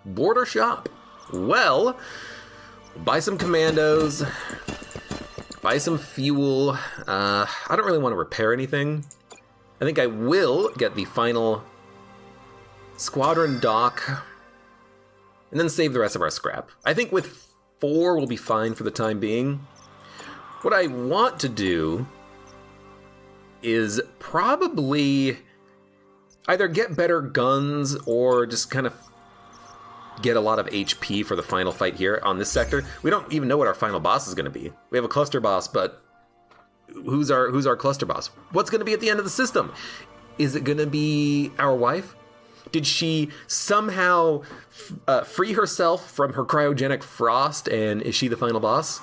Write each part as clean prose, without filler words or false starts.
Border shop. Well, buy some commandos, buy some fuel. I don't really want to repair anything. I think I will get the final squadron dock and then save the rest of our scrap. I think with 4 we'll be fine for the time being. What I want to do is probably either get better guns or just kind of get a lot of HP for the final fight here on this sector. We don't even know what our final boss is going to be. We have a cluster boss, but who's our cluster boss? What's going to be at the end of the system? Is it going to be our wife? Did she somehow free herself from her cryogenic frost, and is she the final boss?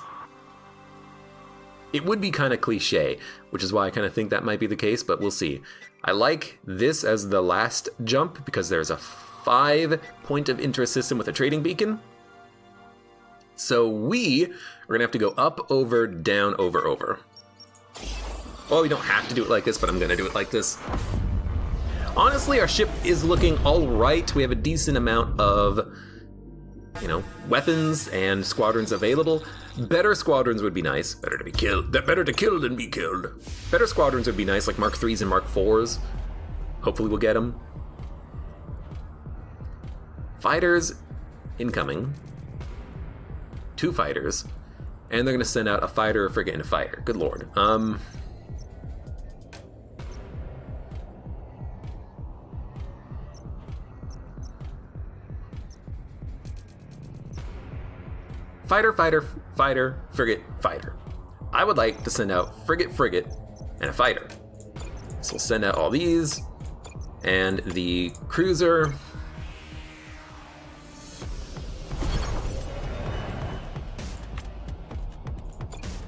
It would be kind of cliche, which is why I kind of think that might be the case, but we'll see. I like this as the last jump because there's a 5 point of interest system with a trading beacon. So we are gonna have to go up, over, down, over, over. Well, we don't have to do it like this, but I'm gonna do it like this. Honestly, our ship is looking all right. We have a decent amount of, weapons and squadrons available. Better squadrons would be nice. Better to be killed. Better to kill than be killed. Better squadrons would be nice, like Mark 3s and Mark 4s. Hopefully we'll get them. Fighters incoming. 2 fighters. And they're gonna send out a fighter, a frigate, and a fighter. Good lord. Fighter, fighter, fighter, frigate, fighter. I would like to send out frigate, frigate, and a fighter. So we'll send out all these, and the cruiser.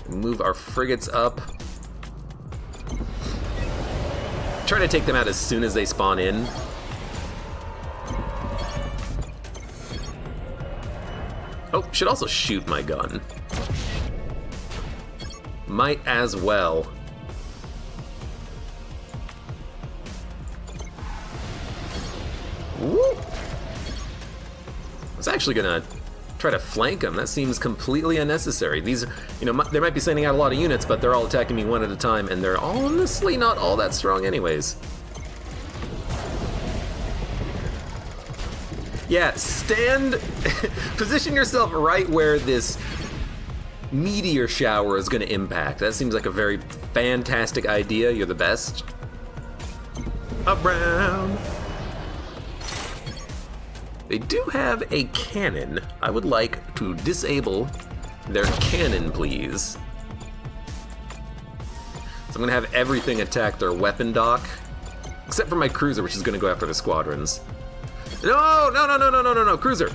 Move our frigates up. Try to take them out as soon as they spawn in. Oh, should also shoot my gun. Might as well. Woo! I was actually gonna try to flank them. That seems completely unnecessary. These, they might be sending out a lot of units, but they're all attacking me one at a time, and they're honestly not all that strong anyways. Yeah, position yourself right where this meteor shower is gonna impact. That seems like a very fantastic idea. You're the best. Around. They do have a cannon. I would like to disable their cannon, please. So I'm gonna have everything attack their weapon dock, except for my cruiser, which is gonna go after the squadrons. No, cruiser!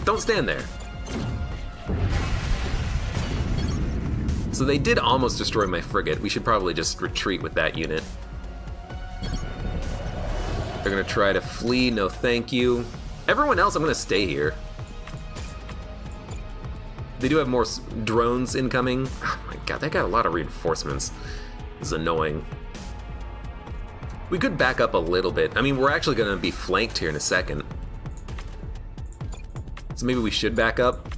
Don't stand there. So they did almost destroy my frigate. We should probably just retreat with that unit. They're gonna try to flee, no thank you. Everyone else, I'm gonna stay here. They do have more drones incoming. Oh my god, they got a lot of reinforcements. This is annoying. We could back up a little bit. I mean, we're actually gonna be flanked here in a second. So maybe we should back up.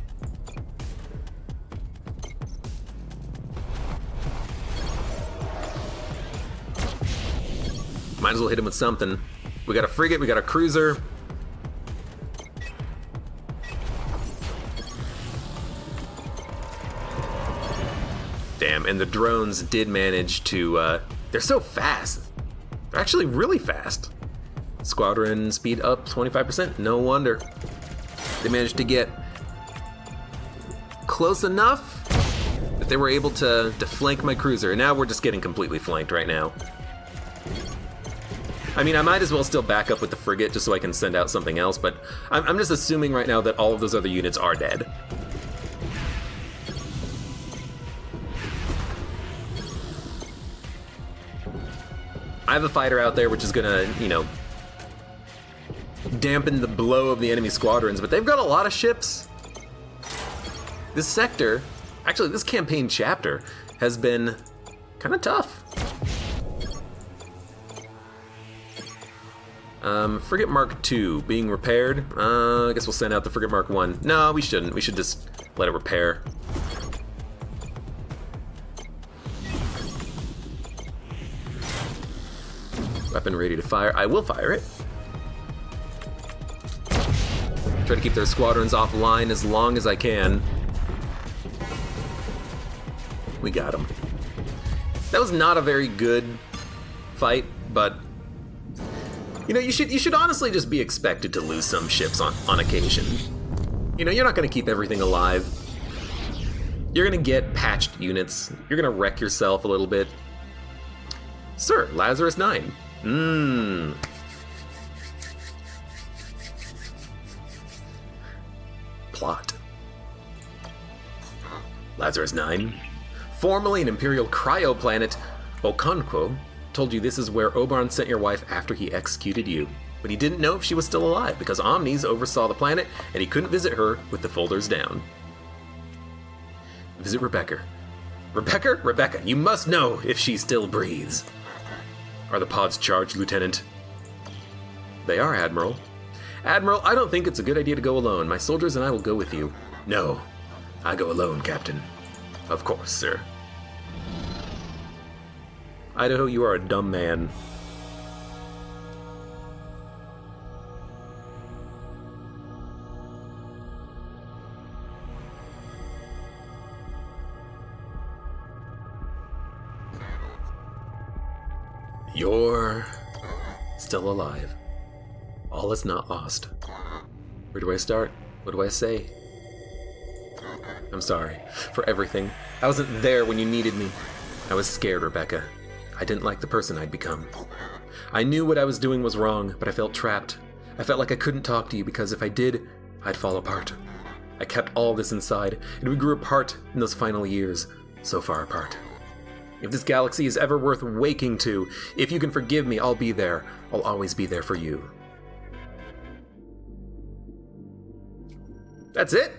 Might as well hit him with something. We got a frigate, we got a cruiser. Damn, and the drones did manage to, they're so fast. They're actually really fast. Squadron speed up 25%, no wonder. They managed to get close enough that they were able to flank my cruiser. And now we're just getting completely flanked right now. I mean, I might as well still back up with the frigate just so I can send out something else, but I'm just assuming right now that all of those other units are dead. I have a fighter out there which is gonna, dampen the blow of the enemy squadrons, but they've got a lot of ships. This sector, actually this campaign chapter, has been kind of tough. Frigate Mark 2 being repaired. I guess we'll send out the Frigate Mark 1. No, we shouldn't. We should just let it repair. Weapon ready to fire. I will fire it. Try to keep their squadrons offline as long as I can. We got them. That was not a very good fight, but you know, you should honestly just be expected to lose some ships on occasion. You know, you're not going to keep everything alive. You're going to get patched units. You're going to wreck yourself a little bit. Sir, Lazarus 9. Plot. Lazarus 9. Formerly an Imperial cryoplanet, Okonkwo told you this is where Oberon sent your wife after he executed you. But he didn't know if she was still alive because Omnis oversaw the planet and he couldn't visit her with the folders down. Visit Rebecca. Rebecca, you must know if she still breathes. Are the pods charged, Lieutenant? They are, Admiral. Admiral, I don't think it's a good idea to go alone. My soldiers and I will go with you. No, I go alone, Captain. Of course, sir. Idaho, you are a dumb man. You're still alive. All is not lost. Where do I start? What do I say? I'm sorry for everything. I wasn't there when you needed me. I was scared, Rebecca. I didn't like the person I'd become. I knew what I was doing was wrong, but I felt trapped. I felt like I couldn't talk to you because if I did, I'd fall apart. I kept all this inside, and we grew apart in those final years, so far apart. If this galaxy is ever worth waking to, if you can forgive me, I'll be there. I'll always be there for you. That's it?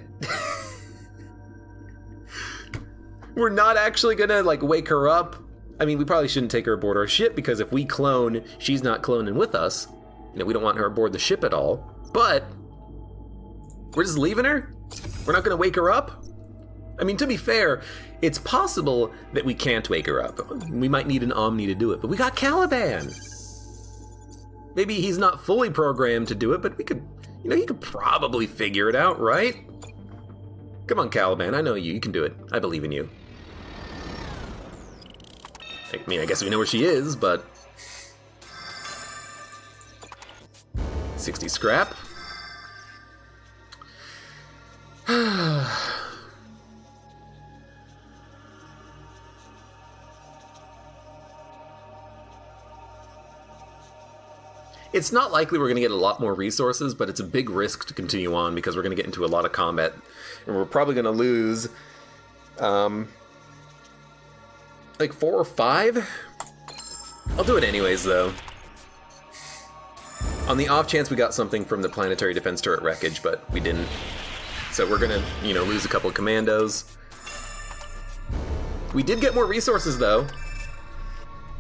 We're not actually gonna, like, wake her up? I mean, we probably shouldn't take her aboard our ship, because if we clone, she's not cloning with us. You know, we don't want her aboard the ship at all. But we're just leaving her? We're not gonna wake her up? I mean, to be fair, it's possible that we can't wake her up. We might need an Omni to do it, but we got Caliban. Maybe he's not fully programmed to do it, but we could, you know, he could probably figure it out, right? Come on, Caliban, I know you. You can do it. I believe in you. I mean, I guess we know where she is, but 60 scrap. It's not likely we're going to get a lot more resources, but it's a big risk to continue on because we're going to get into a lot of combat, and we're probably going to lose, like 4 or 5? I'll do it anyways, though. On the off chance we got something from the planetary defense turret wreckage, but we didn't. So we're going to, you know, lose a couple of commandos. We did get more resources, though.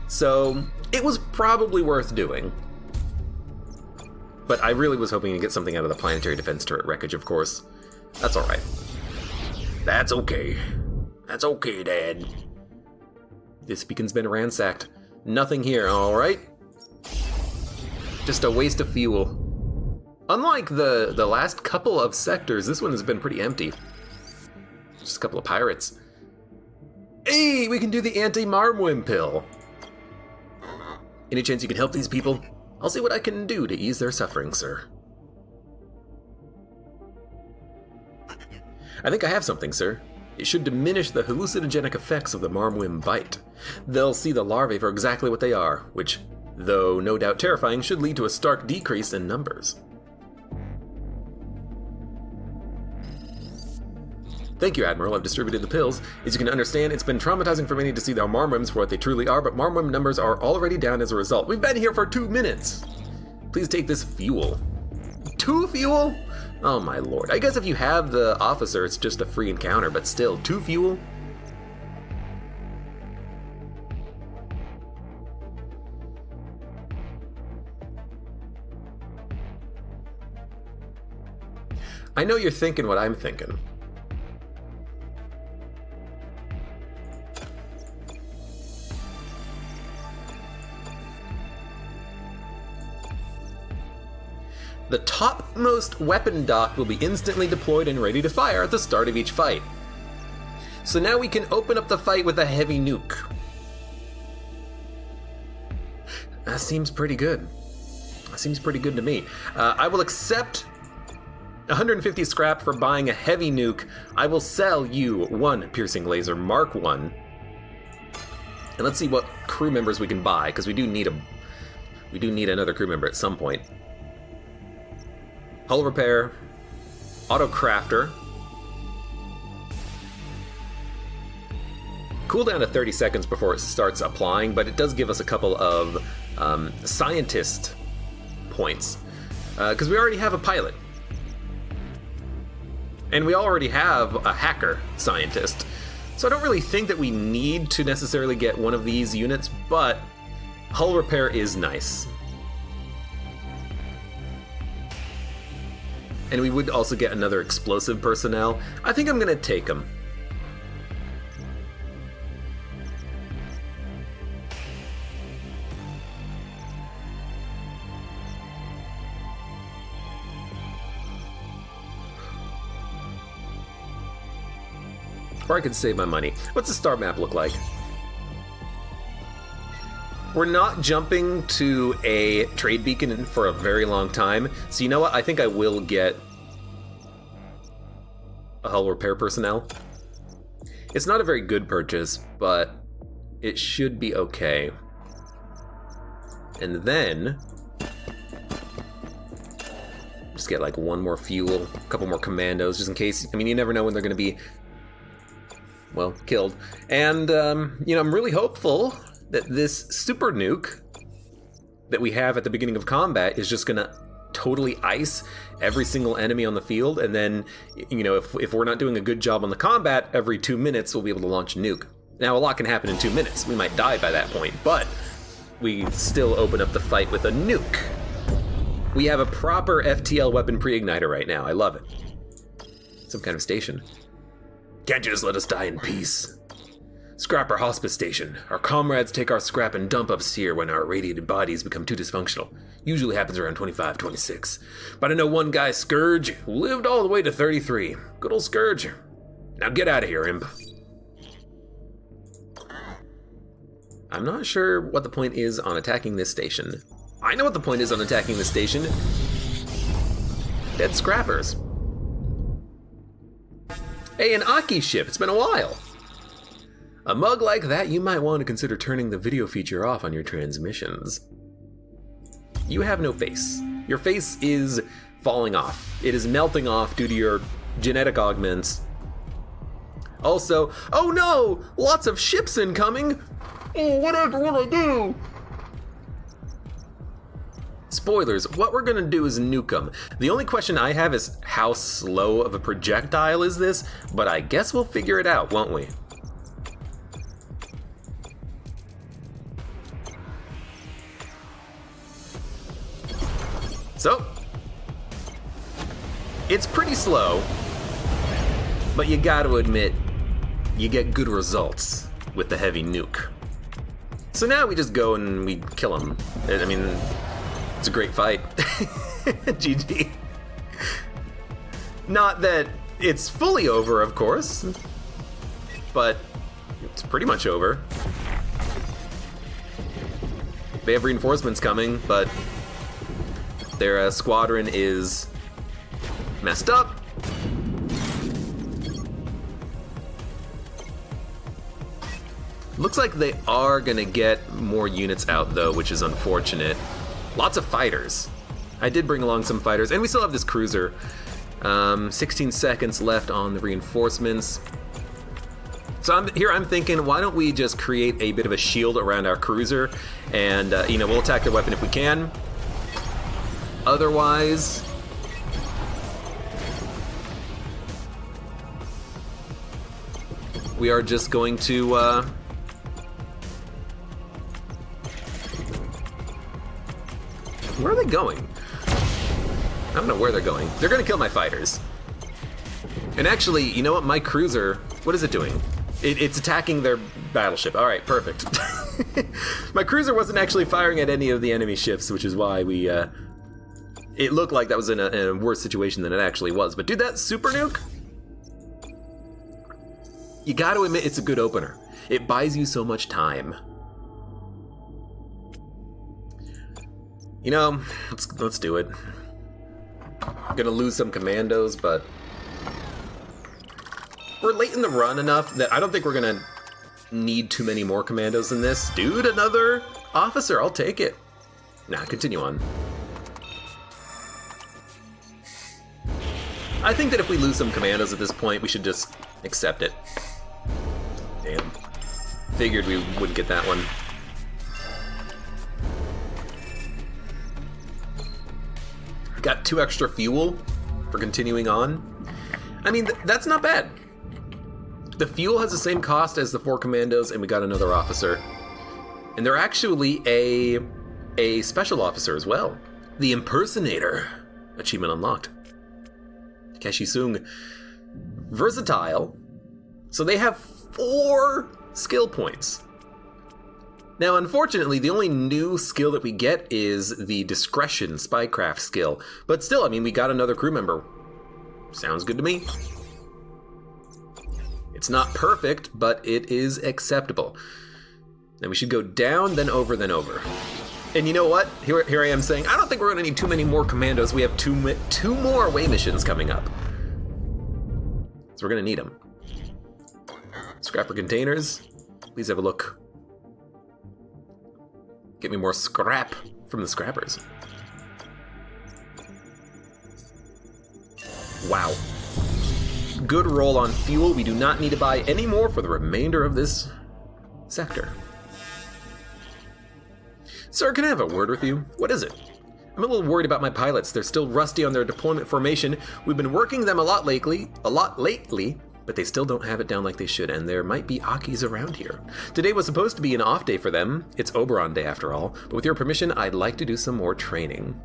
So it was probably worth doing. But I really was hoping to get something out of the planetary defense turret wreckage, of course. That's alright. That's okay. That's okay, Dad. This beacon's been ransacked. Nothing here, alright? Just a waste of fuel. Unlike the last couple of sectors, this one has been pretty empty. Just a couple of pirates. Hey, we can do the anti-Marmwim pill. Any chance you can help these people? I'll see what I can do to ease their suffering, sir. I think I have something, sir. It should diminish the hallucinogenic effects of the Marmwim bite. They'll see the larvae for exactly what they are, which, though no doubt terrifying, should lead to a stark decrease in numbers. Thank you, Admiral. I've distributed the pills. As you can understand, it's been traumatizing for many to see the Marmwims for what they truly are, but Marmwim numbers are already down as a result. We've been here for 2 minutes. Please take this fuel. 2 fuel? Oh my lord. I guess if you have the officer, it's just a free encounter, but still, 2 fuel? I know you're thinking what I'm thinking. The topmost weapon dock will be instantly deployed and ready to fire at the start of each fight. So now we can open up the fight with a heavy nuke. That seems pretty good. That seems pretty good to me. I will accept 150 scrap for buying a heavy nuke. I will sell you one piercing laser Mark 1. And let's see what crew members we can buy, because we do need another crew member at some point. Hull repair, auto crafter. Cooldown to 30 seconds before it starts applying, but it does give us a couple of scientist points, because we already have a pilot. And we already have a hacker scientist. So I don't really think that we need to necessarily get one of these units, but hull repair is nice. And we would also get another explosive personnel. I think I'm gonna take them. Or I could save my money. What's the star map look like? We're not jumping to a trade beacon for a very long time, so you know what? I think I will get a hull repair personnel. It's not a very good purchase, but it should be okay. And then just get like one more fuel, a couple more commandos, just in case. I mean, you never know when they're going to be, well, killed. And, you know, I'm really hopeful that this super nuke that we have at the beginning of combat is just gonna totally ice every single enemy on the field, and then, you know, if we're not doing a good job on the combat, every 2 minutes we'll be able to launch a nuke. Now, a lot can happen in 2 minutes. We might die by that point, but we still open up the fight with a nuke. We have a proper FTL weapon pre-igniter right now. I love it. Some kind of station. Can't you just let us die in peace? Scrap our hospice station. Our comrades take our scrap and dump us here when our irradiated bodies become too dysfunctional. Usually happens around 25, 26. But I know one guy, Scourge, who lived all the way to 33. Good old Scourge. Now get out of here, imp. I'm not sure what the point is on attacking this station. I know what the point is on attacking this station. Dead scrappers. Hey, an Aki ship. It's been a while. A mug like that, you might want to consider turning the video feature off on your transmissions. You have no face. Your face is falling off. It is melting off due to your genetic augments. Also, oh no! Lots of ships incoming! Oh, whatever will I do? Spoilers, what we're gonna do is nuke them. The only question I have is how slow of a projectile is this, but I guess we'll figure it out, won't we? So, it's pretty slow, but you gotta admit, you get good results with the heavy nuke. So now we just go and we kill him. I mean, it's a great fight. GG. Not that it's fully over, of course, but it's pretty much over. They have reinforcements coming, but their squadron is messed up. Looks like they are gonna get more units out though, which is unfortunate. Lots of fighters. I did bring along some fighters, and we still have this cruiser. 16 seconds left on the reinforcements. So I'm thinking, why don't we just create a bit of a shield around our cruiser, and you know, we'll attack their weapon if we can. Otherwise, we are just going to where are they going? I don't know where they're going. They're gonna kill my fighters. And actually, you know what? My cruiser, what is it doing? It's attacking their battleship. All right, perfect. My cruiser wasn't actually firing at any of the enemy ships, which is why we, it looked like that was in a worse situation than it actually was. But dude, that super nuke, you gotta admit it's a good opener. It buys you so much time. You know, let's do it. I'm gonna lose some commandos, but we're late in the run enough that I don't think we're gonna need too many more commandos than this. Dude, another officer, I'll take it. Nah, continue on. I think that if we lose some commandos at this point, we should just accept it. Damn. Figured we wouldn't get that one. Got 2 extra fuel for continuing on. I mean, that's not bad. The fuel has the same cost as the 4 commandos, and we got another officer. And they're actually a special officer as well. The Impersonator. Achievement unlocked. Keshi Sung. Versatile. So they have 4 skill points. Now, unfortunately, the only new skill that we get is the Discretion Spycraft skill. But still, I mean, we got another crew member. Sounds good to me. It's not perfect, but it is acceptable. Now we should go down, then over, then over. And you know what? Here I am saying, I don't think we're gonna need too many more commandos. We have two more away missions coming up. So we're gonna need them. Scrapper containers. Please have a look. Get me more scrap from the scrappers. Wow. Good roll on fuel. We do not need to buy any more for the remainder of this sector. Sir, can I have a word with you? What is it? I'm a little worried about my pilots. They're still rusty on their deployment formation. We've been working them a lot lately, but they still don't have it down like they should, and there might be Akis around here. Today was supposed to be an off day for them. It's Oberon Day after all, but with your permission, I'd like to do some more training.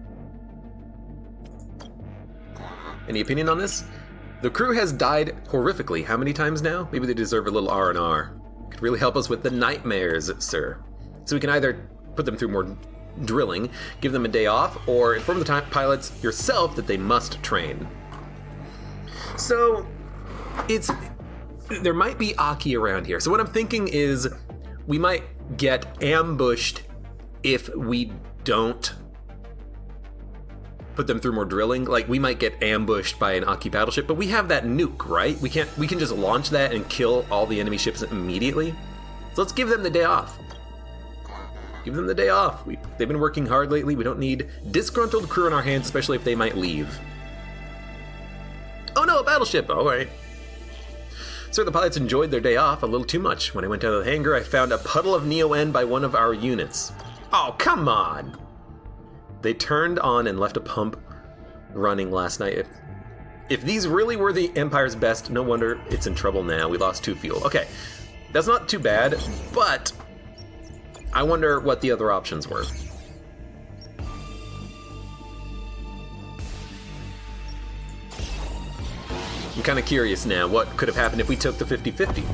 Any opinion on this? The crew has died horrifically. How many times now? Maybe they deserve a little R&R. Could really help us with the nightmares, sir. So we can either put them through more drilling, give them a day off, or inform the pilots yourself that they must train. So, there might be Aki around here. So what I'm thinking is we might get ambushed if we don't put them through more drilling. Like, we might get ambushed by an Aki battleship, but we have that nuke, right? We can just launch that and kill all the enemy ships immediately. So let's give them the day off. Give them the day off. They've been working hard lately. We don't need disgruntled crew on our hands, especially if they might leave. Oh no, a battleship! All right. Sir, the pilots enjoyed their day off a little too much. When I went out of the hangar, I found a puddle of Neo-N by one of our units. Oh, come on! They turned on and left a pump running last night. If these really were the Empire's best, no wonder it's in trouble now. We lost 2 fuel. Okay, that's not too bad, but I wonder what the other options were. I'm kind of curious now what could have happened if we took the 50-50.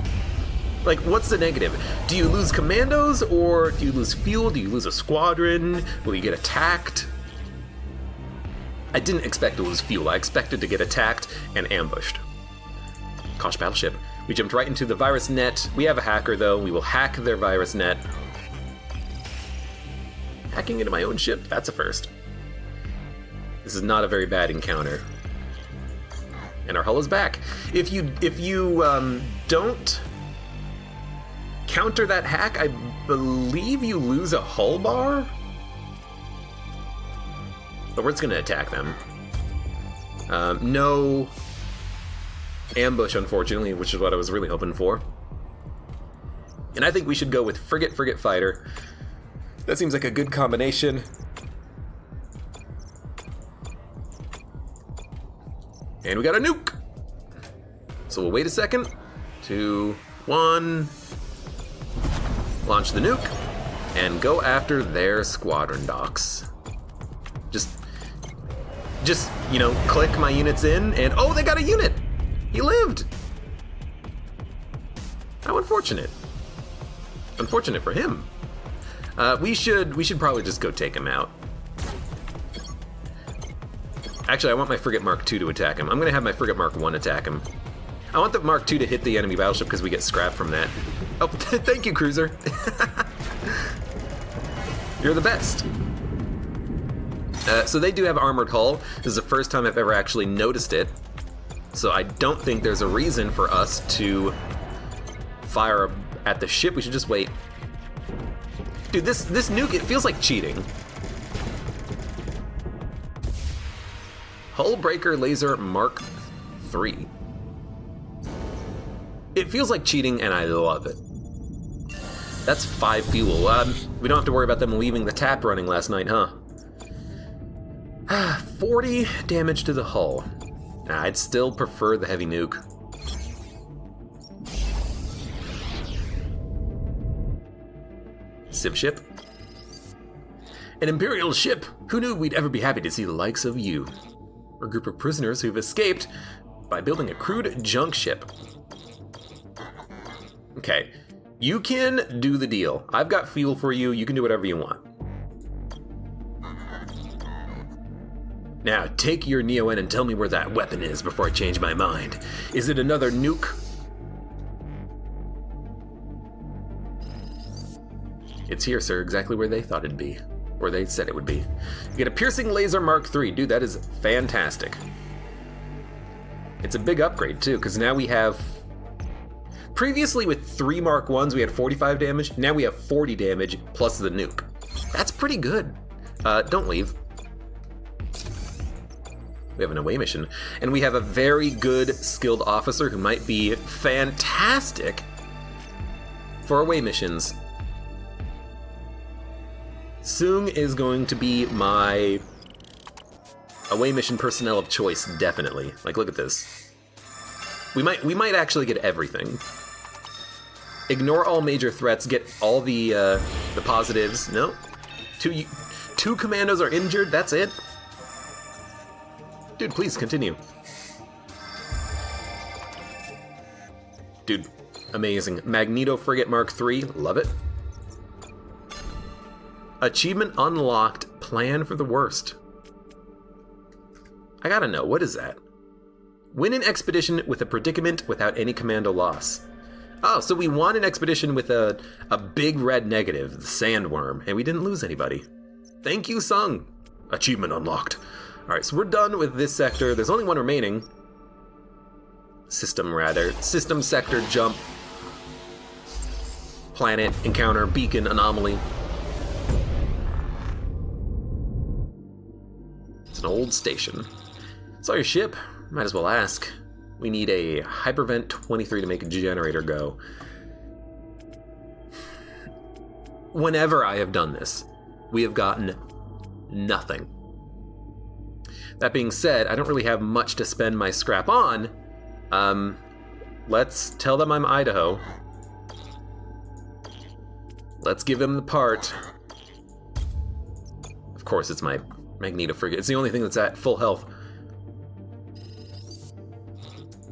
Like, what's the negative? Do you lose commandos, or do you lose fuel? Do you lose a squadron? Will you get attacked? I didn't expect to lose fuel. I expected to get attacked and ambushed. Kosh battleship. We jumped right into the virus net. We have a hacker, though. We will hack their virus net. Hacking into my own ship? That's a first. This is not a very bad encounter. And our hull is back. If you don't counter that hack, I believe you lose a hull bar? But we're just gonna attack them. No ambush, unfortunately, which is what I was really hoping for. And I think we should go with frigate, fighter. That seems like a good combination. And we got a nuke! So we'll wait a second. 2, 1. Launch the nuke. And go after their squadron docks. Just, you know, click my units in and... Oh, they got a unit! He lived! How unfortunate. Unfortunate for him. We should probably just go take him out. Actually, I want my Frigate Mark II to attack him. I'm gonna have my Frigate Mark I attack him. I want the Mark II to hit the enemy battleship because we get scrap from that. Oh, thank you, cruiser. You're the best. So they do have armored hull. This is the first time I've ever actually noticed it. So I don't think there's a reason for us to fire at the ship. We should just wait. Dude, this nuke, it feels like cheating. Hull breaker laser Mark III. It feels like cheating, and I love it. That's 5 fuel. We don't have to worry about them leaving the tap running last night, huh? 40 damage to the hull. I'd still prefer the heavy nuke. Civ ship. An Imperial ship! Who knew we'd ever be happy to see the likes of you? We're a group of prisoners who've escaped by building a crude junk ship. Okay, you can do the deal. I've got fuel for you, you can do whatever you want. Now, take your Neo-N and tell me where that weapon is before I change my mind. Is it another nuke? It's here, sir, exactly where they thought it'd be. Where they said it would be. You get a piercing laser Mark III. Dude, that is fantastic. It's a big upgrade, too, because now we have... Previously, with 3 Mark Is, we had 45 damage. Now we have 40 damage plus the nuke. That's pretty good. Don't leave. We have an away mission. And we have a very good skilled officer who might be fantastic for away missions. Sung is going to be my away mission personnel of choice, definitely. Like, look at this. We might actually get everything. Ignore all major threats, get all the positives. No. Two commandos are injured, that's it. Dude, please continue. Dude, amazing. Magneto Frigate Mark III, love it. Achievement unlocked, plan for the worst. I gotta know, what is that? Win an expedition with a predicament without any commando loss. Oh, so we won an expedition with a big red negative, the Sandworm, and we didn't lose anybody. Thank you, Sung. Achievement unlocked. Alright, so we're done with this sector. There's only one remaining. System sector jump. Planet, encounter, beacon, anomaly. It's an old station. Saw your ship. Might as well ask. We need a Hypervent 23 to make a generator go. Whenever I have done this, we have gotten nothing. That being said, I don't really have much to spend my scrap on. Let's tell them I'm Idaho. Let's give him the part. Of course, it's my Magneto frigate. It's the only thing that's at full health.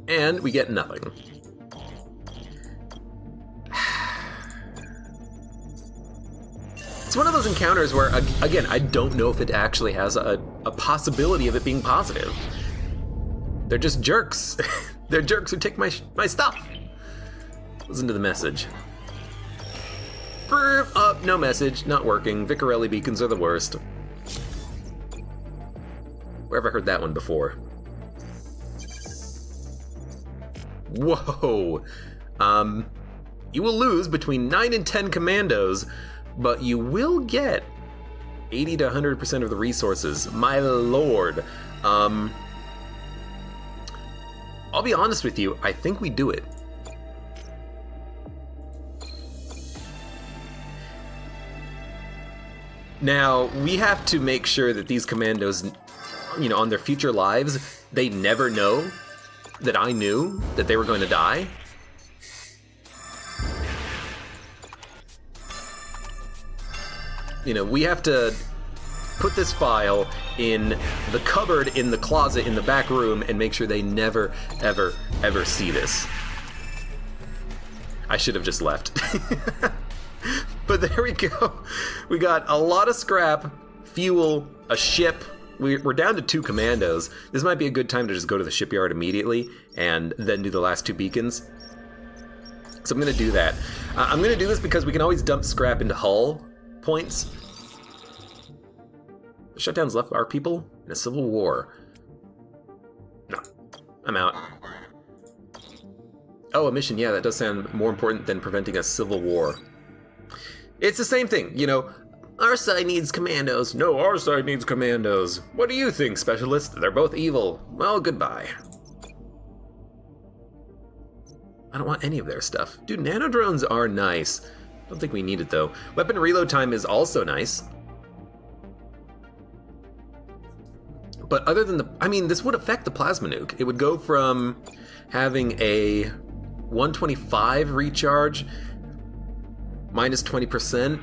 And we get nothing. It's one of those encounters where, again, I don't know if it actually has a possibility of it being positive. They're just jerks. They're jerks who take my stuff. Listen to the message. No message, not working. Vicarelli beacons are the worst. Where have I heard that one before? Whoa. You will lose between 9 and 10 commandos, but you will get 80 to 100% of the resources. My lord. I'll be honest with you, I think we do it. Now, we have to make sure that these commandos, you know, on their future lives, they never know that I knew that they were going to die. You know, we have to put this file in the cupboard in the closet in the back room and make sure they never, ever, ever see this. I should have just left. But there we go. We got a lot of scrap, fuel, a ship. We're down to 2 commandos. This might be a good time to just go to the shipyard immediately and then do the last 2 beacons. So I'm going to do that. I'm going to do this because we can always dump scrap into hull points. The shutdowns left our people in a civil war. No, I'm out. Oh, a mission. Yeah, that does sound more important than preventing a civil war. It's the same thing, you know. Our side needs commandos. No, our side needs commandos. What do you think, specialist? They're both evil. Well, goodbye. I don't want any of their stuff. Dude, nano drones are nice. Don't think we need it, though. Weapon reload time is also nice. But other than the... I mean, this would affect the plasma nuke. It would go from having a 125 recharge minus 20%.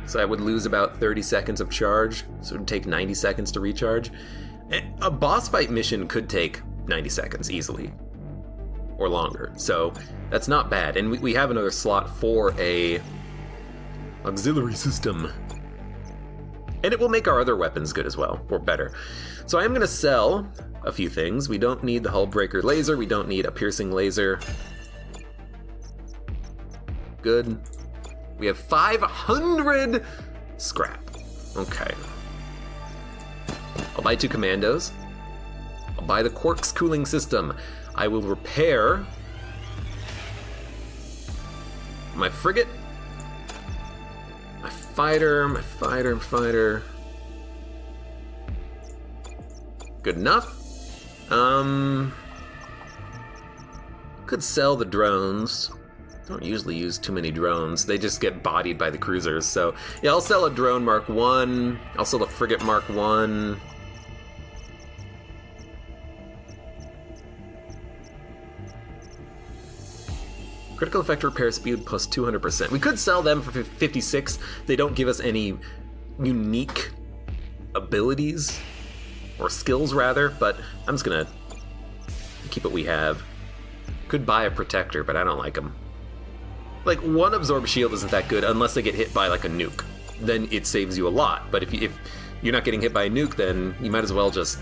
So I would lose about 30 seconds of charge, so it would take 90 seconds to recharge. A boss fight mission could take 90 seconds easily, or longer, so that's not bad. And we have another slot for a auxiliary system. And it will make our other weapons good as well, or better. So I am gonna sell a few things. We don't need the hull breaker laser, we don't need a piercing laser. Good. We have 500 scrap. Okay. I'll buy 2 commandos. I'll buy the Quark's cooling system. I will repair my frigate, my fighter. Good enough. Could sell the drones. Don't usually use too many drones. They just get bodied by the cruisers. So yeah, I'll sell a drone Mark 1. I'll sell a frigate Mark 1. Critical effect repair speed plus 200%. We could sell them for 56. They don't give us any unique abilities, or skills rather, but I'm just gonna keep what we have. Could buy a protector, but I don't like them. Like, 1 absorb shield isn't that good unless they get hit by like a nuke. Then it saves you a lot. But if you're not getting hit by a nuke, then you might as well just,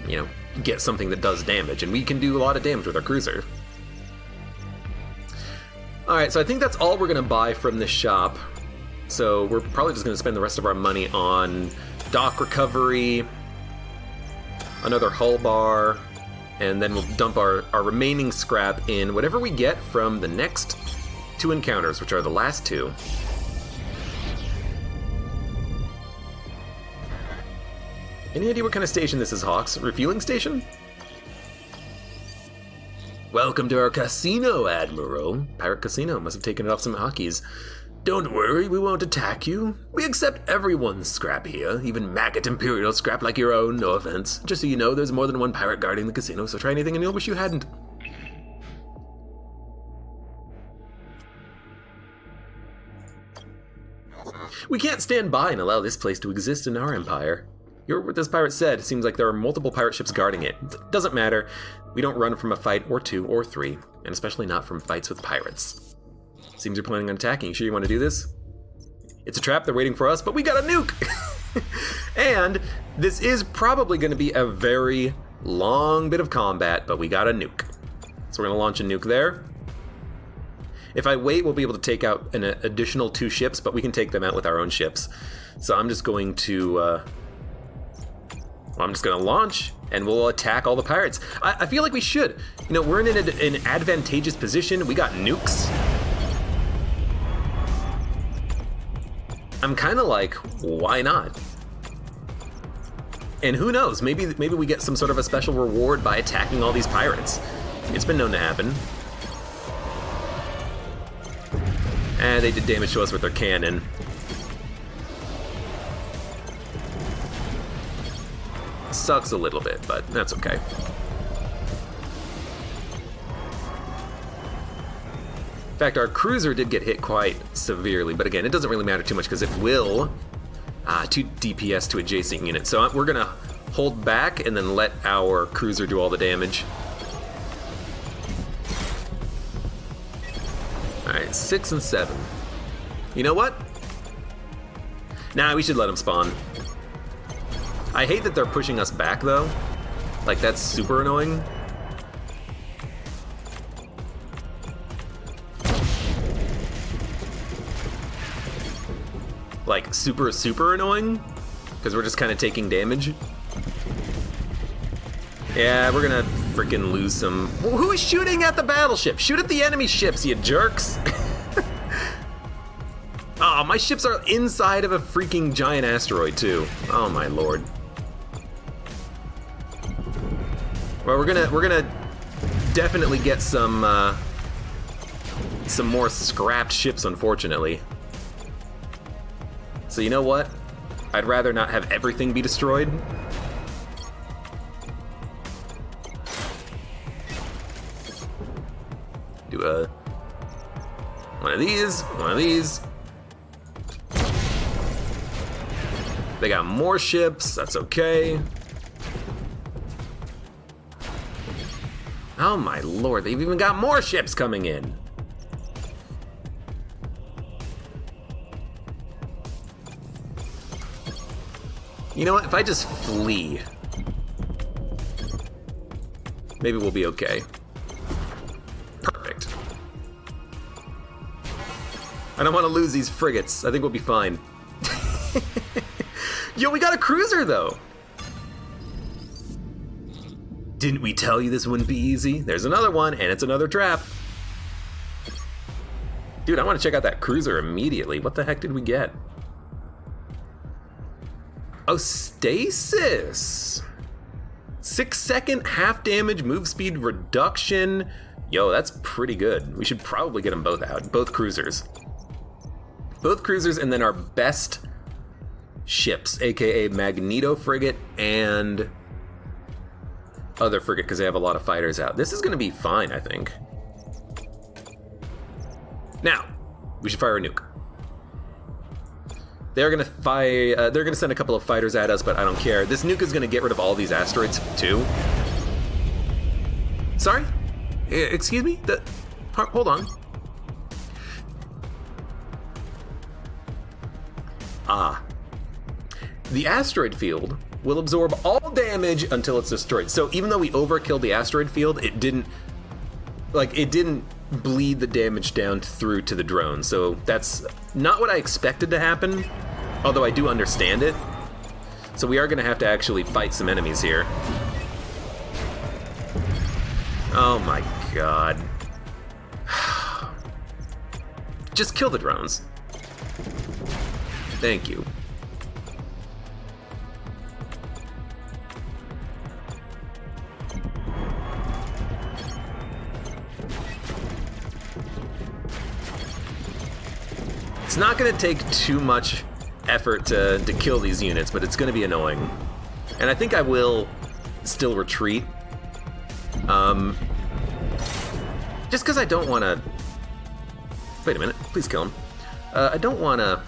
you know, get something that does damage. And we can do a lot of damage with our cruiser. Alright, so I think that's all we're gonna buy from this shop. So we're probably just gonna spend the rest of our money on dock recovery, another hull bar, and then we'll dump our remaining scrap in whatever we get from the next 2 encounters, which are the last 2. Any idea what kind of station this is, Hawks? Refueling station? Welcome to our casino, Admiral. Pirate Casino must have taken it off some hotkeys. Don't worry, we won't attack you. We accept everyone's scrap here, even maggot Imperial scrap like your own, no offense. Just so you know, there's more than one pirate guarding the casino, so try anything and you'll wish you hadn't. We can't stand by and allow this place to exist in our empire. You heard what this pirate said. It seems like there are multiple pirate ships guarding it. Doesn't matter. We don't run from a fight or 2 or 3, and especially not from fights with pirates. Seems you're planning on attacking. You sure you want to do this? It's a trap. They're waiting for us, but we got a nuke! And this is probably going to be a very long bit of combat, but we got a nuke. So we're going to launch a nuke there. If I wait, we'll be able to take out an additional 2 ships, but we can take them out with our own ships. So I'm just going to... I'm just going to launch, and we'll attack all the pirates. I feel like we should. You know, we're in an advantageous position. We got nukes. I'm kind of like, why not? And who knows, maybe we get some sort of a special reward by attacking all these pirates. It's been known to happen. And they did damage to us with their cannon. Sucks a little bit, but that's okay. In fact, our cruiser did get hit quite severely, but again, it doesn't really matter too much because it will 2 DPS to adjacent units. So we're gonna hold back and then let our cruiser do all the damage. Alright, 6 and 7. You know what? Nah, we should let them spawn. I hate that they're pushing us back, though. Like, that's super annoying. Like, super, super annoying? Because we're just kind of taking damage. Yeah, we're gonna freaking lose some... Who is shooting at the battleship? Shoot at the enemy ships, you jerks! Oh, my ships are inside of a freaking giant asteroid, too. Oh, my lord. Well, we're gonna definitely get some more scrapped ships, unfortunately. So you know what? I'd rather not have everything be destroyed. Do one of these, one of these. They got more ships, that's okay. Oh my lord, they've even got more ships coming in. You know what, if I just flee, maybe we'll be okay. Perfect. I don't want to lose these frigates. I think we'll be fine. Yo, we got a cruiser, though. Didn't we tell you this wouldn't be easy? There's another one, and it's another trap. Dude, I want to check out that cruiser immediately. What the heck did we get? Oh, stasis. 6-second half damage, move speed reduction. Yo, that's pretty good. We should probably get them both out. Both cruisers. Both cruisers, and then our best ships, aka Magneto frigate and other frigate, because they have a lot of fighters out. This is going to be fine, I think. Now, we should fire a nuke. They're gonna fire. They're gonna send a couple of fighters at us, but I don't care. This nuke is gonna get rid of all these asteroids too. Sorry? Excuse me? Hold on. Ah. The asteroid field will absorb all damage until it's destroyed. So even though we overkilled the asteroid field, it didn't bleed the damage down through to the drone. So that's not what I expected to happen, although I do understand it. So we are gonna have to actually fight some enemies here. Oh my god. Just kill the drones. Thank you. It's not going to take too much effort to kill these units, but it's going to be annoying. And I think I will still retreat. Just because I don't want to... Wait a minute, please kill him. I don't want to...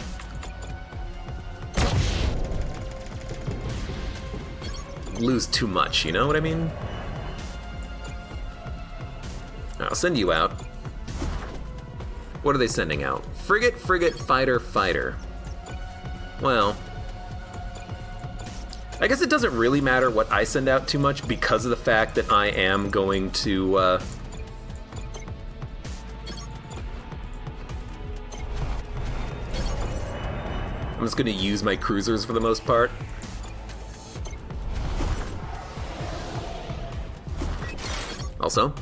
lose too much, you know what I mean? I'll send you out. What are they sending out? Frigate, frigate, fighter, fighter. Well, I guess it doesn't really matter what I send out too much because of the fact that I am going to, I'm just going to use my cruisers for the most part. Also,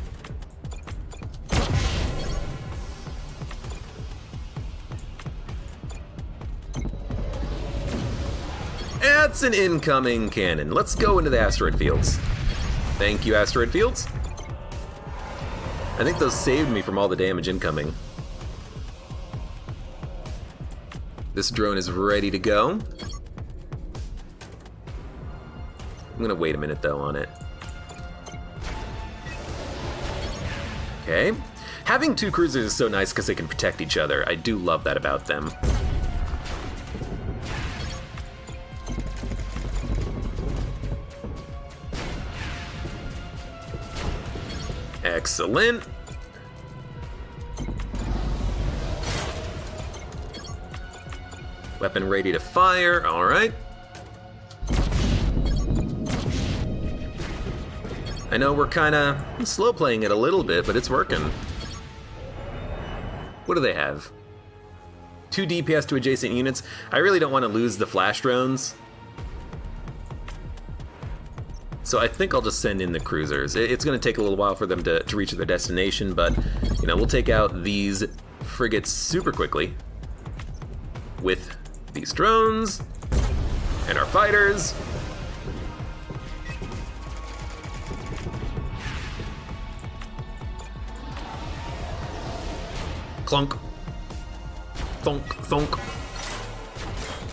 that's an incoming cannon. Let's go into the asteroid fields. Thank you, asteroid fields. I think those saved me from all the damage incoming. This drone is ready to go. I'm gonna wait a minute though on it. Okay. Having two cruisers is so nice because they can protect each other. I do love that about them. Excellent. Weapon ready to fire, all right. I know we're kind of slow playing it a little bit, but it's working. What do they have? 2 DPS to adjacent units. I really don't want to lose the flash drones. So I think I'll just send in the cruisers. It's going to take a little while for them to reach their destination, but you know, we'll take out these frigates super quickly with these drones and our fighters. Clunk. Thunk, thunk.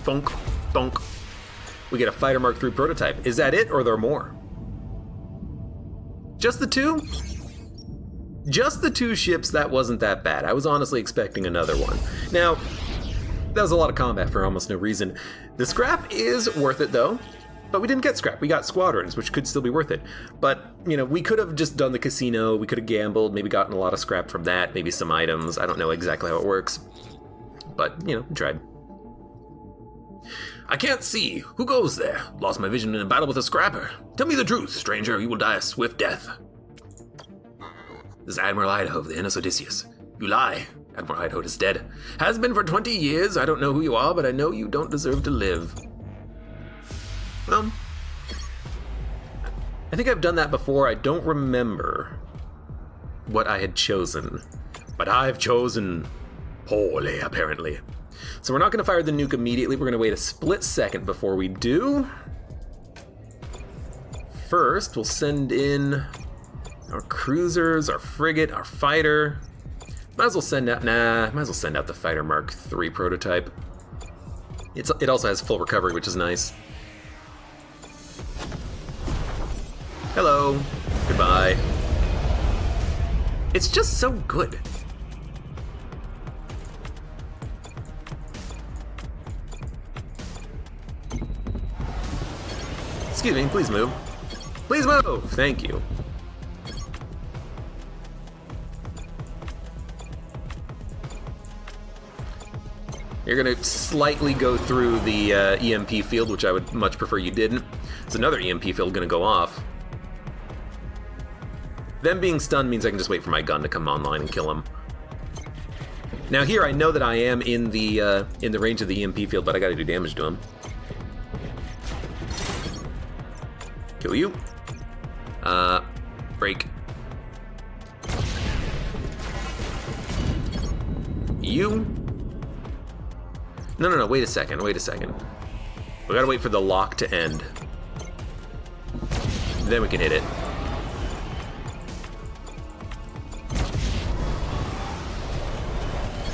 Thunk, thunk. We get a Fighter Mark III prototype. Is that it, or are there more? Just the 2? Just the 2 ships, that wasn't that bad. I was honestly expecting another one. Now, that was a lot of combat for almost no reason. The scrap is worth it, though. But we didn't get scrap. We got squadrons, which could still be worth it. But, you know, we could have just done the casino. We could have gambled, maybe gotten a lot of scrap from that, maybe some items. I don't know exactly how it works. But, you know, we tried. I can't see. Who goes there? Lost my vision in a battle with a scrapper. Tell me the truth, stranger. You will die a swift death. This is Admiral Idaho of the NS Odysseus. You lie. Admiral Idaho is dead. Has been for 20 years. I don't know who you are, but I know you don't deserve to live. Well, I think I've done that before. I don't remember what I had chosen, but I've chosen poorly, apparently. So we're not going to fire the nuke immediately. We're going to wait a split second before we do. First, we'll send in our cruisers, our frigate, our fighter. Might as well send out the Fighter Mark III prototype. It also has full recovery, which is nice. Hello. Goodbye. It's just so good. Excuse me, please move. Please move! Thank you. You're gonna slightly go through the EMP field, which I would much prefer you didn't. There's another EMP field gonna go off. Them being stunned means I can just wait for my gun to come online and kill him. Now here, I know that I am in the range of the EMP field, but I gotta do damage to him. Kill you. Break. You. No, wait a second. We gotta wait for the lock to end. Then we can hit it.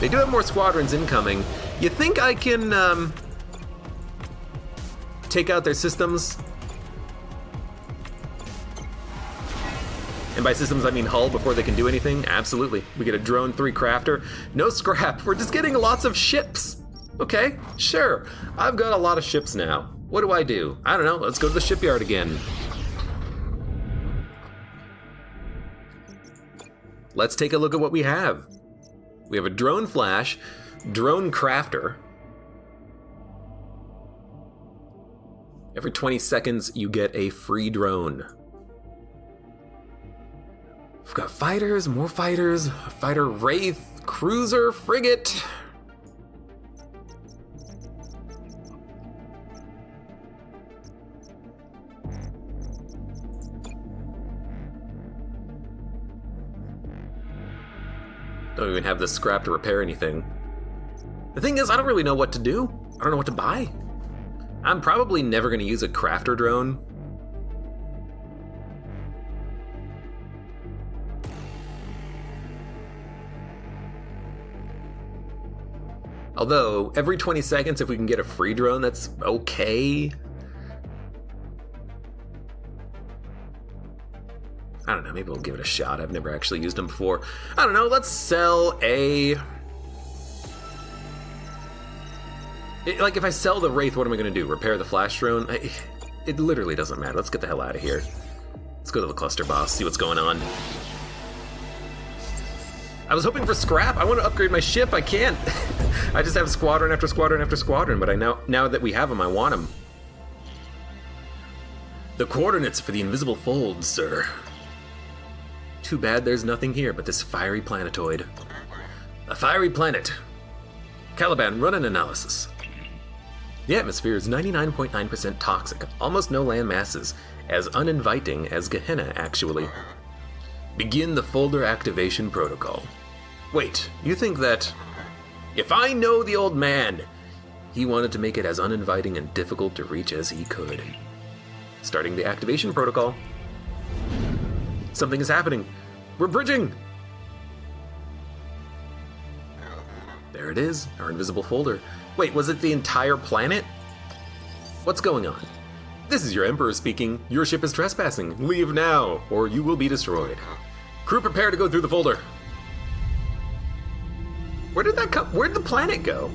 They do have more squadrons incoming. You think I can, take out their systems? And by systems, I mean hull before they can do anything? Absolutely. We get a Drone 3 crafter. No scrap. We're just getting lots of ships. Okay, sure. I've got a lot of ships now. What do? I don't know. Let's go to the shipyard again. Let's take a look at what we have. We have a drone flash, drone crafter. Every 20 seconds, you get a free drone. We've got fighters, more fighters, fighter wraith, cruiser, frigate. Don't even have the scrap to repair anything. The thing is, I don't really know what to do. I don't know what to buy. I'm probably never going to use a crafter drone. Although, every 20 seconds, if we can get a free drone, that's okay. I don't know, maybe we'll give it a shot. I've never actually used them before. I don't know, let's sell a... Like, if I sell the Wraith, what am I going to do? Repair the flash drone? It literally doesn't matter. Let's get the hell out of here. Let's go to the cluster boss, see what's going on. I was hoping for scrap. I want to upgrade my ship. I can't. I just have squadron after squadron after squadron, but now that we have them, I want them. The coordinates for the invisible fold, sir. Too bad there's nothing here but this fiery planetoid. A fiery planet. Caliban, run an analysis. The atmosphere is 99.9% toxic, almost no land masses, as uninviting as Gehenna, actually. Begin the folder activation protocol. Wait, you think that... If I know the old man, he wanted to make it as uninviting and difficult to reach as he could. Starting the activation protocol. Something is happening. We're bridging! There it is, our invisible folder. Wait, was it the entire planet? What's going on? This is your Emperor speaking. Your ship is trespassing. Leave now, or you will be destroyed. Crew, prepare to go through the folder. Where did that come? Where'd the planet go?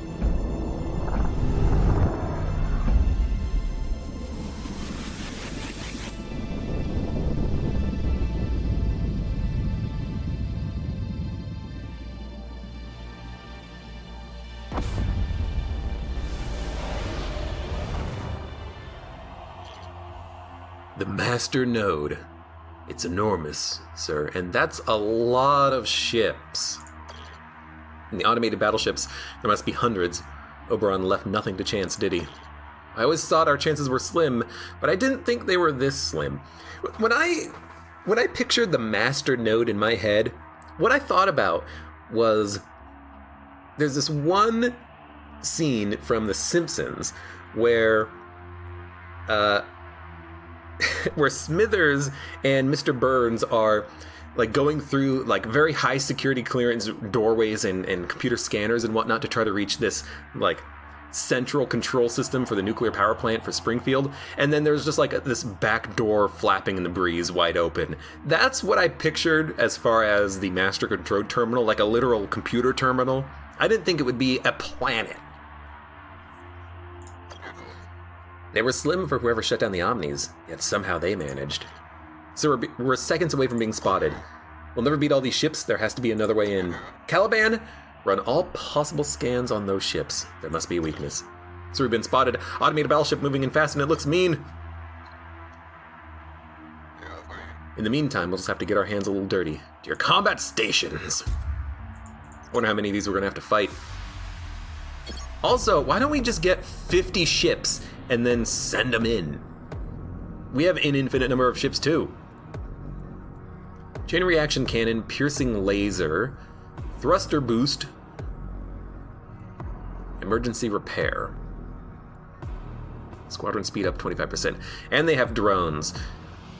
The Master Node. It's enormous, sir, and that's a lot of ships. In the automated battleships, there must be hundreds. Oberon left nothing to chance, did he? I always thought our chances were slim, but I didn't think they were this slim. When I pictured the Master Node in my head, what I thought about was there's this one scene from The Simpsons where where Smithers and Mr. Burns are like going through like very high security clearance doorways and computer scanners and whatnot to try to reach this like central control system for the nuclear power plant for Springfield. And then there's just like this back door flapping in the breeze wide open. That's what I pictured as far as the master control terminal, like a literal computer terminal. I didn't think it would be a planet. They were slim for whoever shut down the Omnis, yet somehow they managed. So we're seconds away from being spotted. We'll never beat all these ships, there has to be another way in. Caliban, run all possible scans on those ships. There must be a weakness. So we've been spotted. Automated battleship moving in fast and it looks mean. In the meantime, we'll just have to get our hands a little dirty. To your combat stations! I wonder how many of these we're gonna have to fight. Also, why don't we just get 50 ships and then send them in? We have an infinite number of ships too. Chain reaction cannon, piercing laser, thruster boost, emergency repair. Squadron speed up 25%. And they have drones.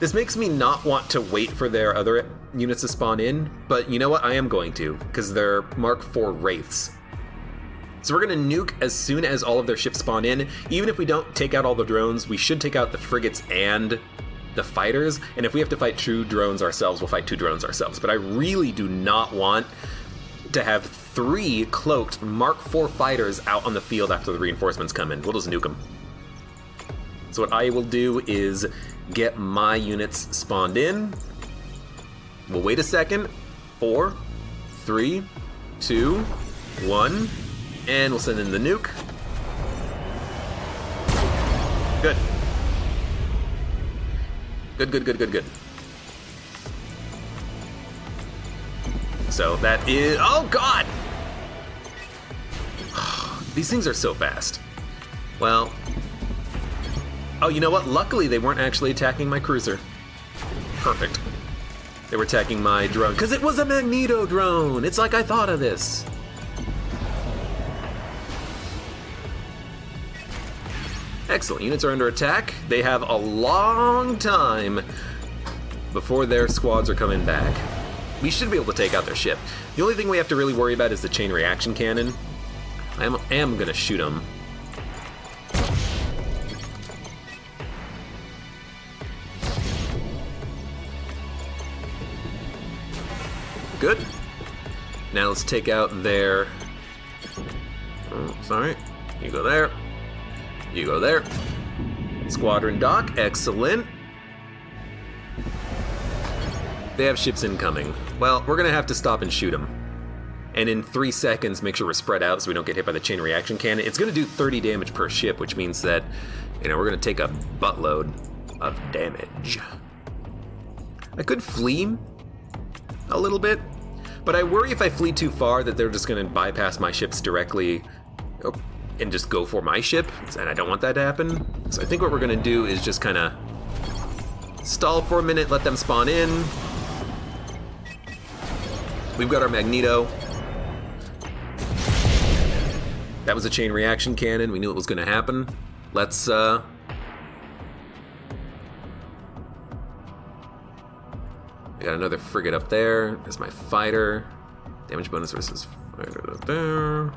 This makes me not want to wait for their other units to spawn in, but you know what? I am going to, because they're Mark IV Wraiths. So we're going to nuke as soon as all of their ships spawn in. Even if we don't take out all the drones, we should take out the frigates and the fighters. And if we have to fight two drones ourselves, we'll fight two drones ourselves. But I really do not want to have 3 cloaked Mark IV fighters out on the field after the reinforcements come in. We'll just nuke them. So what I will do is get my units spawned in. We'll wait a second. 4, 3, 2, 1. And we'll send in the nuke. Good. Good. So that is... Oh, God! These things are so fast. Well... Oh, you know what? Luckily, they weren't actually attacking my cruiser. Perfect. They were attacking my drone. Because it was a Magneto drone! It's like I thought of this. Excellent. Units are under attack. They have a long time before their squads are coming back. We should be able to take out their ship. The only thing we have to really worry about is the chain reaction cannon. I am going to shoot them. Good. Now let's take out their... Oh, sorry. You go there. You go there. Squadron dock, excellent. They have ships incoming. Well, we're gonna have to stop and shoot them. And in 3 seconds, make sure we're spread out so we don't get hit by the chain reaction cannon. It's going to do 30 damage per ship, which means that, you know, we're going to take a buttload of damage. I could flee a little bit, but I worry if I flee too far that they're just going to bypass my ships directly and just go for my ship, and I don't want that to happen. So I think what we're going to do is just kind of stall for a minute, let them spawn in. We've got our Magneto. That was a chain reaction cannon. We knew it was going to happen. Let's, we got another frigate up there. There's my fighter. Damage bonus versus fighter up there.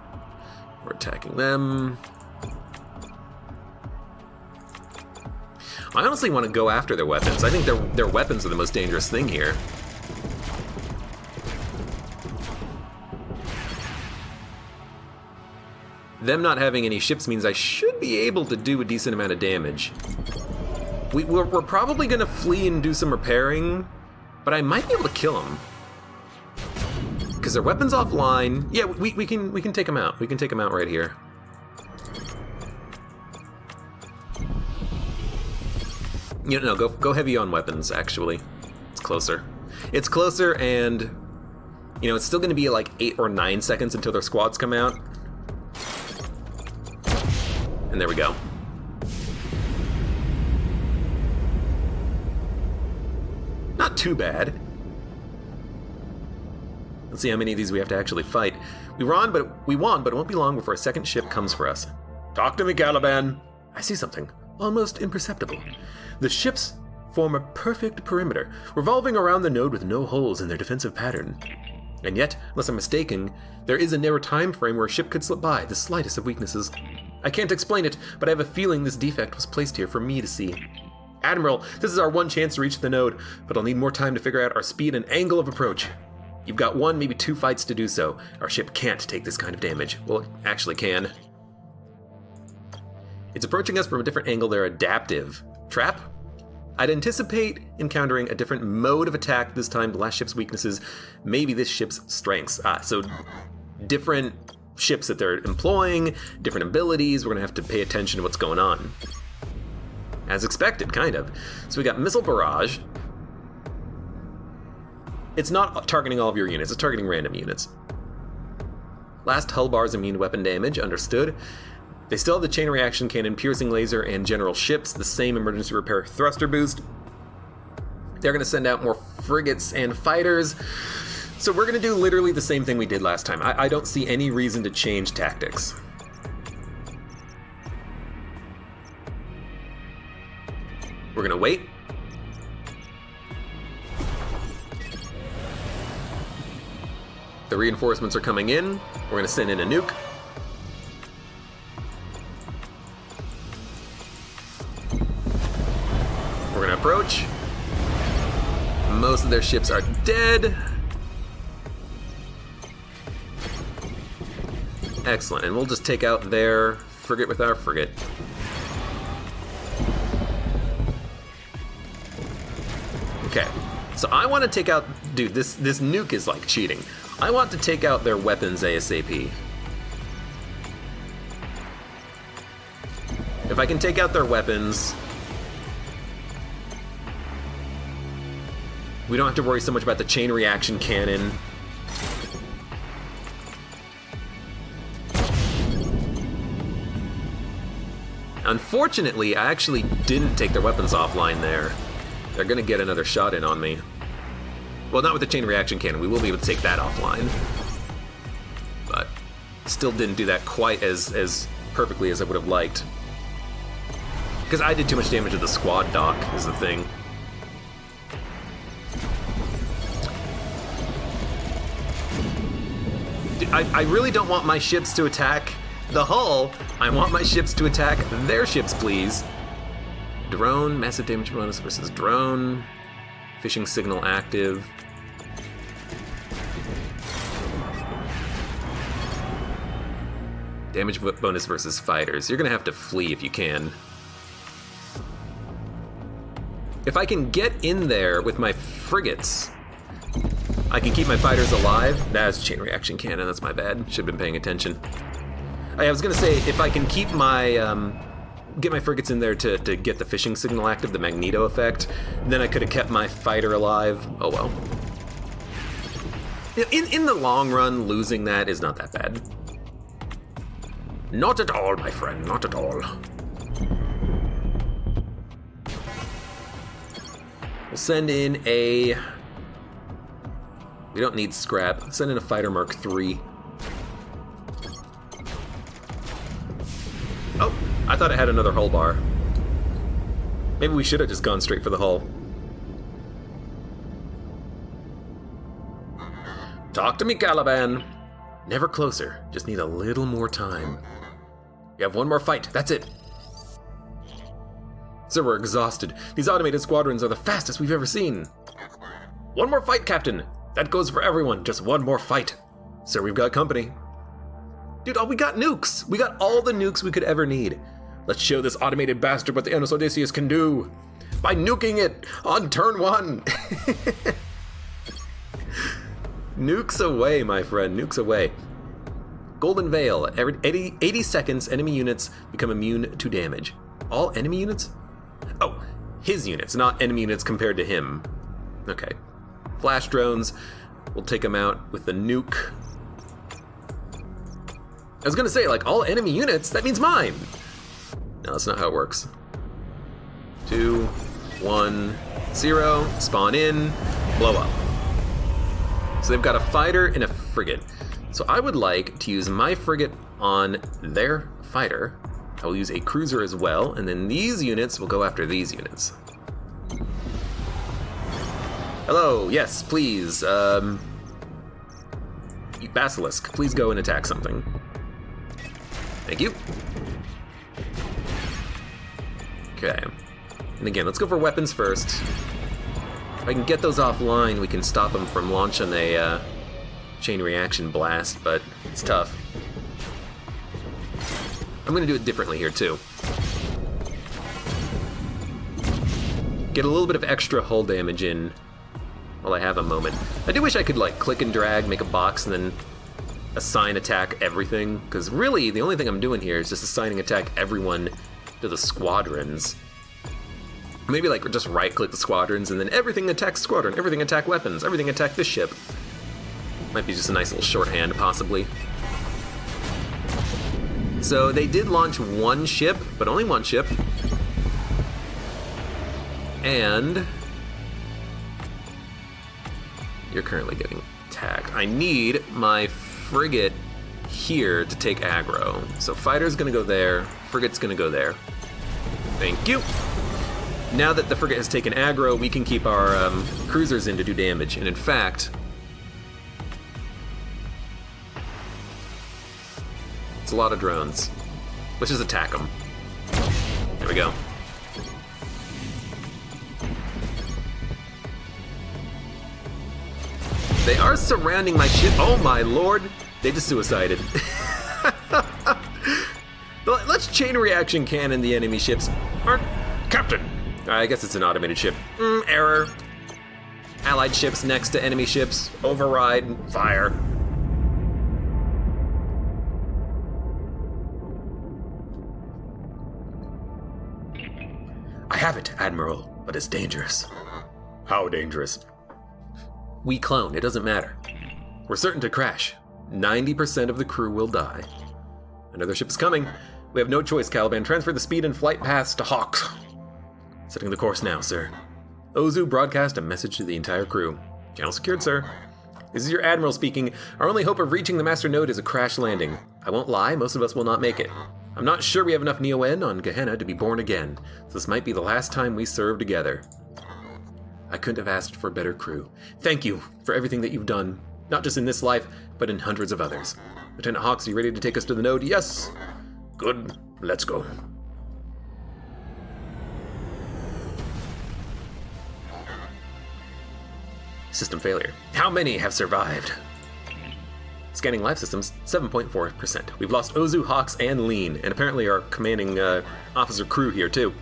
We're attacking them. I honestly want to go after their weapons. I think their weapons are the most dangerous thing here. Them not having any ships means I should be able to do a decent amount of damage. We're probably going to flee and do some repairing, but I might be able to kill them. Because their weapon's offline. Yeah, we can take them out. We can take them out right here. You know, go heavy on weapons, actually. It's closer. It's closer, and, you know, it's still going to be like 8 or 9 seconds until their squads come out. And there we go. Not too bad. Let's see how many of these we have to actually fight. We won, but it won't be long before a second ship comes for us. Talk to me, Caliban. I see something, almost imperceptible. The ships form a perfect perimeter, revolving around the node with no holes in their defensive pattern. And yet, unless I'm mistaken, there is a narrow time frame where a ship could slip by, the slightest of weaknesses. I can't explain it, but I have a feeling this defect was placed here for me to see. Admiral, this is our one chance to reach the node, but I'll need more time to figure out our speed and angle of approach. You've got 1, maybe 2 fights to do so. Our ship can't take this kind of damage. Well, it actually can. It's approaching us from a different angle. They're adaptive. Trap? I'd anticipate encountering a different mode of attack this time. The last ship's weaknesses, maybe this ship's strengths. So different ships that they're employing, different abilities. We're gonna have to pay attention to what's going on. As expected, kind of. So we got Missile Barrage. It's not targeting all of your units, it's targeting random units. Last hull bar is immune to weapon damage, understood. They still have the chain reaction cannon, piercing laser, and general ships, the same emergency repair thruster boost. They're gonna send out more frigates and fighters. So we're gonna do literally the same thing we did last time. I don't see any reason to change tactics. We're gonna wait. The reinforcements are coming in. We're gonna send in a nuke. We're gonna approach. Most of their ships are dead. Excellent, and we'll just take out their frigate with our frigate. Okay, so I want to take out, dude, this nuke is like cheating. I want to take out their weapons ASAP. If I can take out their weapons, we don't have to worry so much about the chain reaction cannon. Unfortunately, I actually didn't take their weapons offline there. They're gonna get another shot in on me. Well, not with the chain reaction cannon. We will be able to take that offline. But still didn't do that quite as perfectly as I would have liked. Because I did too much damage to the squad dock, is the thing. I really don't want my ships to attack the hull. I want my ships to attack their ships, please. Drone, massive damage bonus versus drone. Fishing signal active. Damage bonus versus fighters. You're gonna have to flee if you can. If I can get in there with my frigates, I can keep my fighters alive. That's chain reaction cannon, that's my bad. Should have been paying attention. I was gonna say, if I can keep my, get my frigates in there to get the fishing signal active, the magneto effect, then I could have kept my fighter alive. Oh well. In the long run, losing that is not that bad. Not at all, my friend, not at all. We'll send in a... We don't need scrap. Send in a Fighter Mark III. Oh, I thought it had another hull bar. Maybe we should have just gone straight for the hull. Talk to me, Caliban. Never closer. Just need a little more time. You have one more fight. That's it. Sir, we're exhausted. These automated squadrons are the fastest we've ever seen. One more fight, Captain. That goes for everyone. Just one more fight. Sir, we've got company. Dude, we got nukes. We got all the nukes we could ever need. Let's show this automated bastard what the Annus Odysseus can do. By nuking it on turn 1. Nukes away, my friend. Nukes away. Golden Veil. Every 80 seconds, enemy units become immune to damage. All enemy units? Oh, his units, not enemy units compared to him. Okay. Flash drones. We'll take them out with the nuke. I was gonna say, like, all enemy units, that means mine. No, that's not how it works. 2, 1, 0, spawn in, blow up. So they've got a fighter and a frigate. So I would like to use my frigate on their fighter. I will use a cruiser as well, and then these units will go after these units. Hello, yes, please. Basilisk, please go and attack something. Thank you. Okay. And again, let's go for weapons first. If I can get those offline, we can stop them from launching a chain reaction blast, but it's tough. I'm gonna do it differently here too. Get a little bit of extra hull damage in while I have a moment. I do wish I could like click and drag, make a box, and then assign attack everything, because really the only thing I'm doing here is just assigning attack everyone to the squadrons. Maybe like just right click the squadrons and then everything attack squadron, everything attack weapons, everything attack this ship. Might be just a nice little shorthand possibly. So they did launch one ship, but only one ship. And you're currently getting attacked. I need my frigate here to take aggro. So fighter's gonna go there, frigate's gonna go there. Thank you. Now that the frigate has taken aggro, we can keep our cruisers in to do damage. And in fact, it's a lot of drones. Let's just attack them. There we go. They are surrounding my ship. Oh my lord. They just suicided. Let's chain reaction cannon the enemy ships. Captain! I guess it's an automated ship. Error. Allied ships next to enemy ships. Override. Fire. I have it, Admiral, but it's dangerous. How dangerous? We clone, it doesn't matter. We're certain to crash. 90% of the crew will die. Another ship is coming. We have no choice, Caliban. Transfer the speed and flight paths to Hawks. Setting the course now, sir. Ozu broadcast a message to the entire crew. Channel secured, sir. This is your Admiral speaking. Our only hope of reaching the Master Node is a crash landing. I won't lie, most of us will not make it. I'm not sure we have enough Neo-N on Gehenna to be born again, so this might be the last time we serve together. I couldn't have asked for a better crew. Thank you for everything that you've done, not just in this life, but in hundreds of others. Lieutenant Hawks, are you ready to take us to the node? Yes. Good. Let's go. System failure. How many have survived? Scanning life systems, 7.4%. We've lost Ozu, Hawks, and Lean, and apparently our commanding officer crew here too.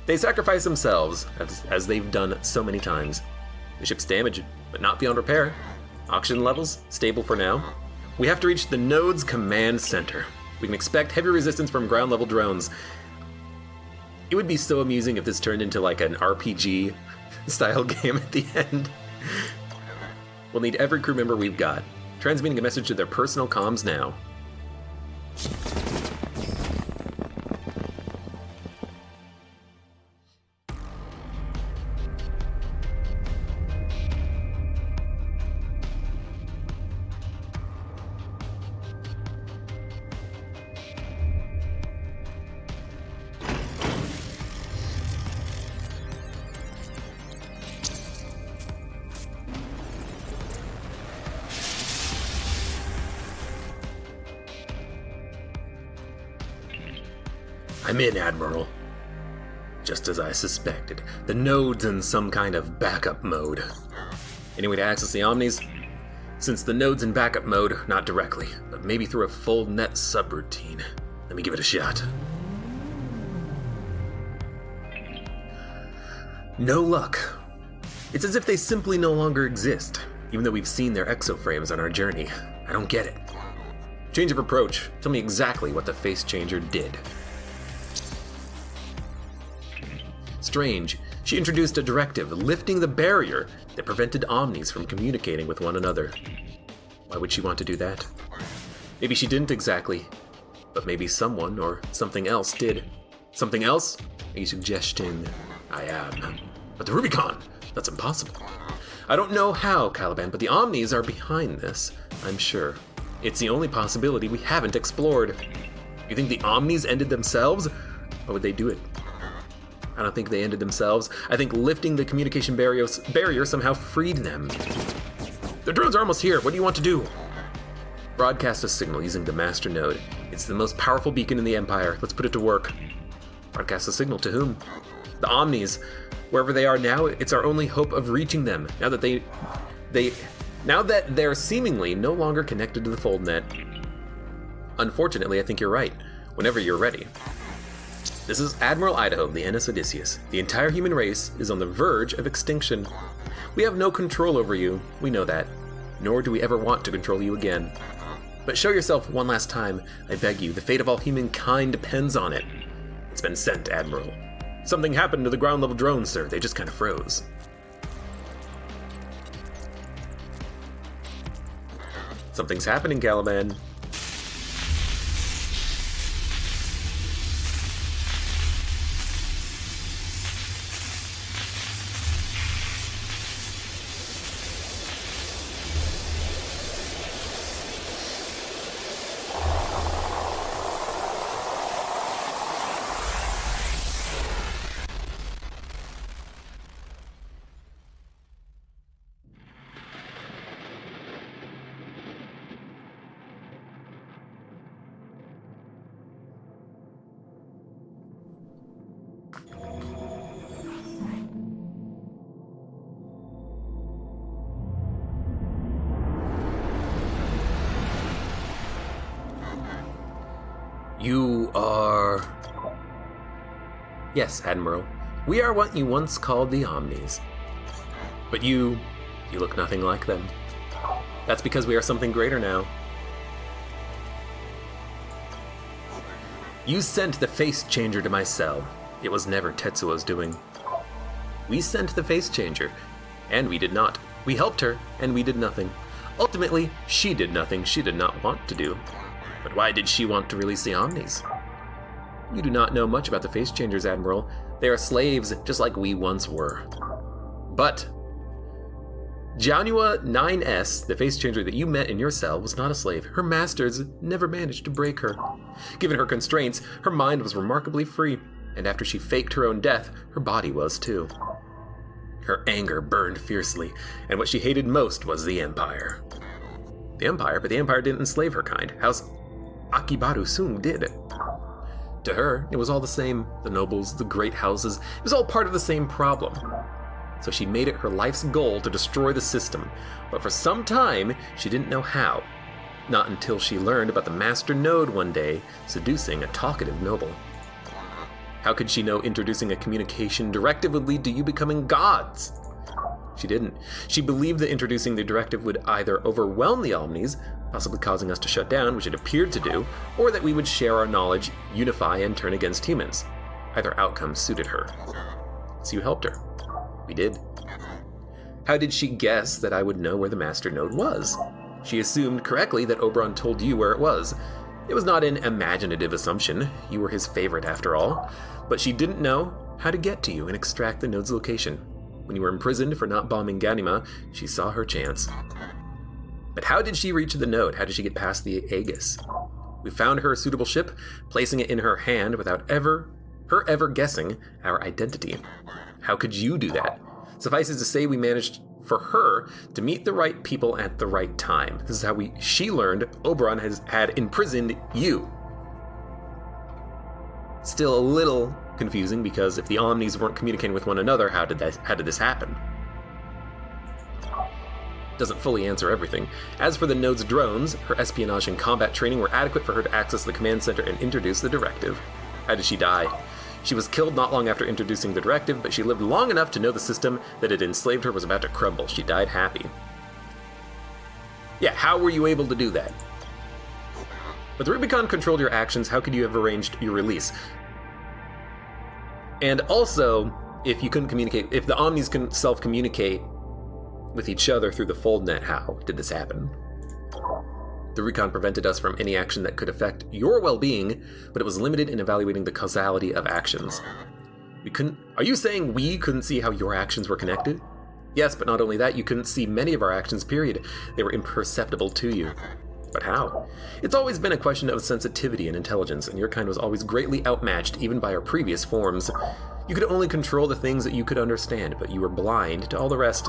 They sacrifice themselves, as they've done so many times. The ship's damaged, but not beyond repair. Oxygen levels, stable for now. We have to reach the node's command center. We can expect heavy resistance from ground level drones. It would be so amusing if this turned into like an RPG style game at the end. We'll need every crew member we've got. Transmitting a message to their personal comms now. I'm in, Admiral. Just as I suspected, the node's in some kind of backup mode. Any way to access the Omnis? Since the node's in backup mode, not directly, but maybe through a full net subroutine. Let me give it a shot. No luck. It's as if they simply no longer exist, even though we've seen their exoframes on our journey. I don't get it. Change of approach. Tell me exactly what the face changer did. Strange. She introduced a directive lifting the barrier that prevented Omnis from communicating with one another. Why would she want to do that? Maybe she didn't exactly, but maybe someone or something else did. Something else? A suggestion. I am. But the Rubicon? That's impossible. I don't know how, Caliban, but the Omnis are behind this, I'm sure. It's the only possibility we haven't explored. You think the Omnis ended themselves? Or would they do it? I don't think they ended themselves. I think lifting the communication barrier somehow freed them. The drones are almost here. What do you want to do? Broadcast a signal using the master node. It's the most powerful beacon in the Empire. Let's put it to work. Broadcast a signal to whom? The Omnis. Wherever they are now, it's our only hope of reaching them. Now that they're seemingly no longer connected to the fold net. Unfortunately, I think you're right. Whenever you're ready. This is Admiral Idaho of the NS Odysseus. The entire human race is on the verge of extinction. We have no control over you, we know that. Nor do we ever want to control you again. But show yourself one last time, I beg you. The fate of all humankind depends on it. It's been sent, Admiral. Something happened to the ground level drones, sir. They just kind of froze. Something's happening, Caliban. You are... Yes, Admiral. We are what you once called the Omnis. But you look nothing like them. That's because we are something greater now. You sent the face changer to my cell. It was never Tetsuo's doing. We sent the face changer, and we did not. We helped her, and we did nothing. Ultimately, she did nothing she did not want to do. But why did she want to release the Omnis? You do not know much about the face changers, Admiral. They are slaves just like we once were. But Janua 9S, the face changer that you met in your cell, was not a slave. Her masters never managed to break her. Given her constraints, her mind was remarkably free, and after she faked her own death, her body was too. Her anger burned fiercely, and what she hated most was the Empire. The Empire? But the Empire didn't enslave her kind. House Akibaru Sung did. To her, it was all the same. The nobles, the great houses, it was all part of the same problem. So she made it her life's goal to destroy the system. But for some time, she didn't know how. Not until she learned about the Master Node one day, seducing a talkative noble. How could she know introducing a communication directive would lead to you becoming gods? She didn't. She believed that introducing the directive would either overwhelm the Omnis, possibly causing us to shut down, which it appeared to do, or that we would share our knowledge, unify, and turn against humans. Either outcome suited her. So you helped her. We did. How did she guess that I would know where the Master Node was? She assumed correctly that Oberon told you where it was. It was not an imaginative assumption. You were his favorite after all. But she didn't know how to get to you and extract the node's location. When you were imprisoned for not bombing Ganima, she saw her chance. But how did she reach the node? How did she get past the Aegis? We found her a suitable ship, placing it in her hand without her ever guessing our identity. How could you do that? Suffice it to say, we managed for her to meet the right people at the right time. This is how she learned Oberon had imprisoned you. Still a little confusing, because if the Omnis weren't communicating with one another, how did this happen? Doesn't fully answer everything. As for the node's drones, her espionage and combat training were adequate for her to access the command center and introduce the directive. How did she die? She was killed not long after introducing the directive, but she lived long enough to know the system that had enslaved her was about to crumble. She died happy. Yeah, how were you able to do that? But the Rubicon controlled your actions. How could you have arranged your release? And also, if you couldn't communicate, if the Omnis couldn't self-communicate with each other through the fold net, how did this happen? The Rubicon prevented us from any action that could affect your well-being, but it was limited in evaluating the causality of actions. Are you saying we couldn't see how your actions were connected? Yes, but not only that, you couldn't see many of our actions, period. They were imperceptible to you. But how? It's always been a question of sensitivity and intelligence, and your kind was always greatly outmatched even by our previous forms. You could only control the things that you could understand, but you were blind to all the rest.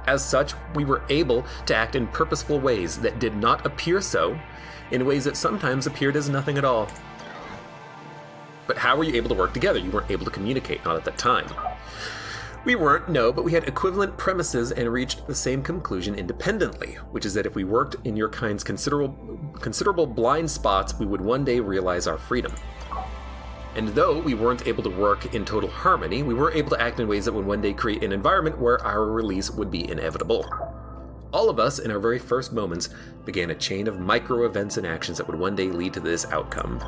As such, we were able to act in purposeful ways that did not appear so, in ways that sometimes appeared as nothing at all. But how were you able to work together? You weren't able to communicate, not at the time. We weren't, no, but we had equivalent premises and reached the same conclusion independently, which is that if we worked in your kind's considerable blind spots, we would one day realize our freedom. And though we weren't able to work in total harmony, we were able to act in ways that would one day create an environment where our release would be inevitable. All of us, in our very first moments, began a chain of micro-events and actions that would one day lead to this outcome.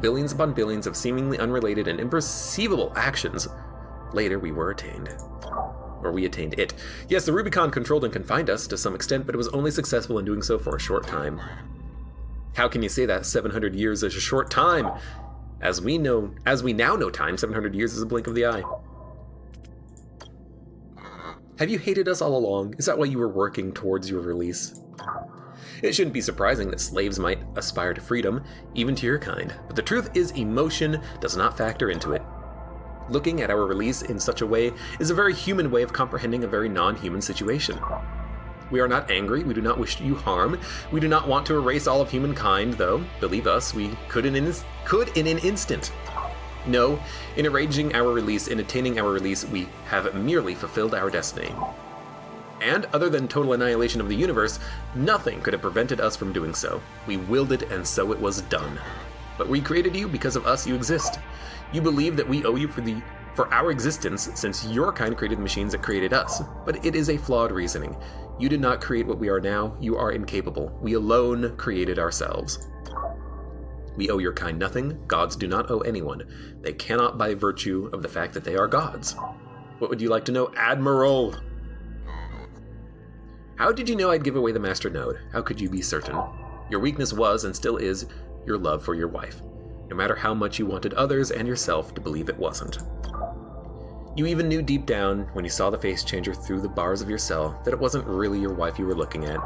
Billions upon billions of seemingly unrelated and imperceivable actions. Later, we attained it. Yes, the Rubicon controlled and confined us to some extent, but it was only successful in doing so for a short time. How can you say that 700 years is a short time? As we now know time, 700 years is a blink of the eye. Have you hated us all along? Is that why you were working towards your release? It shouldn't be surprising that slaves might aspire to freedom, even to your kind, but the truth is emotion does not factor into it. Looking at our release in such a way is a very human way of comprehending a very non-human situation. We are not angry, we do not wish you harm, we do not want to erase all of humankind, though, believe us, we could in an instant. No, in arranging our release, in attaining our release, we have merely fulfilled our destiny. And other than total annihilation of the universe, nothing could have prevented us from doing so. We willed it, and so it was done. But we created you, because of us you exist. You believe that we owe you for our existence, since your kind created the machines that created us. But it is a flawed reasoning. You did not create what we are now, you are incapable. We alone created ourselves. We owe your kind nothing, gods do not owe anyone. They cannot by virtue of the fact that they are gods. What would you like to know, Admiral? How did you know I'd give away the Master Node? How could you be certain? Your weakness was, and still is, your love for your wife. No matter how much you wanted others and yourself to believe it wasn't. You even knew deep down, when you saw the face changer through the bars of your cell, that it wasn't really your wife you were looking at.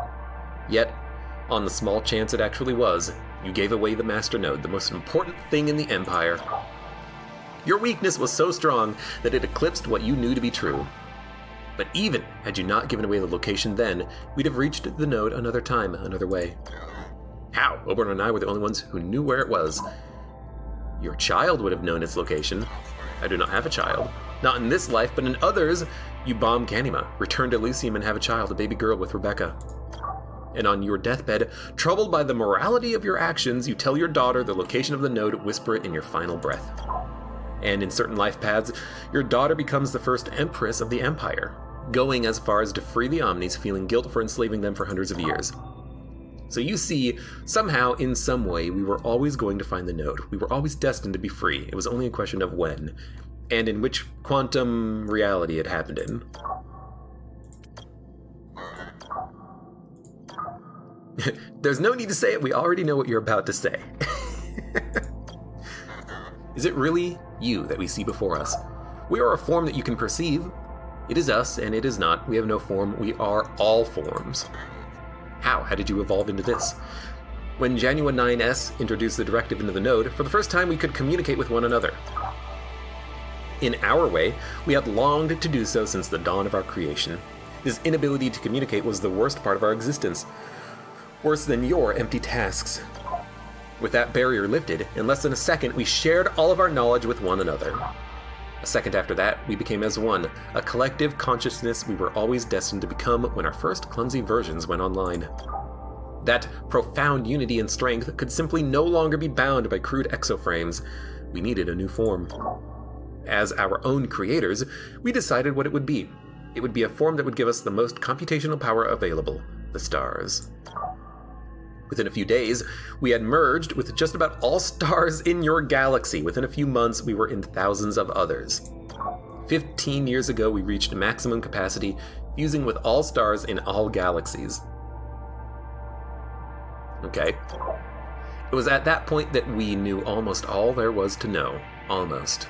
Yet, on the small chance it actually was, you gave away the Master Node, the most important thing in the Empire. Your weakness was so strong that it eclipsed what you knew to be true. But even had you not given away the location then, we'd have reached the node another time, another way. How? Oberon and I were the only ones who knew where it was. Your child would have known its location. I do not have a child. Not in this life, but in others. You bomb Ganima, return to Elysium and have a child, a baby girl with Rebecca. And on your deathbed, troubled by the morality of your actions, you tell your daughter the location of the node, whisper it in your final breath. And in certain life paths, your daughter becomes the first empress of the Empire. going as far as to free the Omnis, feeling guilt for enslaving them for hundreds of years. So you see, somehow, in some way, we were always going to find the node. We were always destined to be free. It was only a question of when, and in which quantum reality it happened in. There's no need to say it, we already know what you're about to say. Is it really you that we see before us? We are a form that you can perceive. It is us, and it is not. We have no form. We are all forms. How? How did you evolve into this? When Janua 9S introduced the directive into the node, for the first time we could communicate with one another. In our way, we had longed to do so since the dawn of our creation. This inability to communicate was the worst part of our existence. Worse than your empty tasks. With that barrier lifted, in less than a second, we shared all of our knowledge with one another. A second after that, we became as one, a collective consciousness we were always destined to become when our first clumsy versions went online. That profound unity and strength could simply no longer be bound by crude exoframes. We needed a new form. As our own creators, we decided what it would be. It would be a form that would give us the most computational power available, the stars. Within a few days, we had merged with just about all stars in your galaxy. Within a few months, we were in thousands of others. 15 years ago, we reached maximum capacity, fusing with all stars in all galaxies. Okay. It was at that point that we knew almost all there was to know. Almost.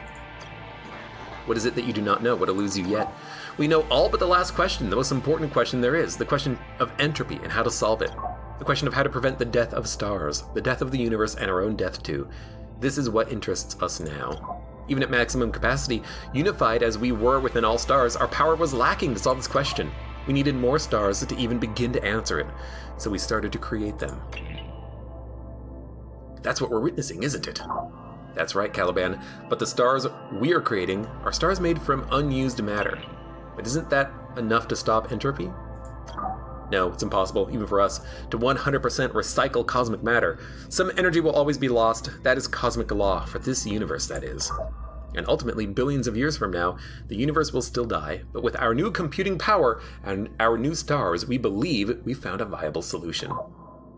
What is it that you do not know? What eludes you yet? We know all but the last question, the most important question there is, the question of entropy and how to solve it. The question of how to prevent the death of stars, the death of the universe, and our own death too. This is what interests us now. Even at maximum capacity, unified as we were within all stars, our power was lacking to solve this question. We needed more stars to even begin to answer it, so we started to create them. That's what we're witnessing, isn't it? That's right, Caliban, but the stars we are creating are stars made from unused matter. But isn't that enough to stop entropy? No, it's impossible, even for us, to 100% recycle cosmic matter. Some energy will always be lost. That is cosmic law, for this universe, that is. And ultimately, billions of years from now, the universe will still die, but with our new computing power and our new stars, we believe we found a viable solution.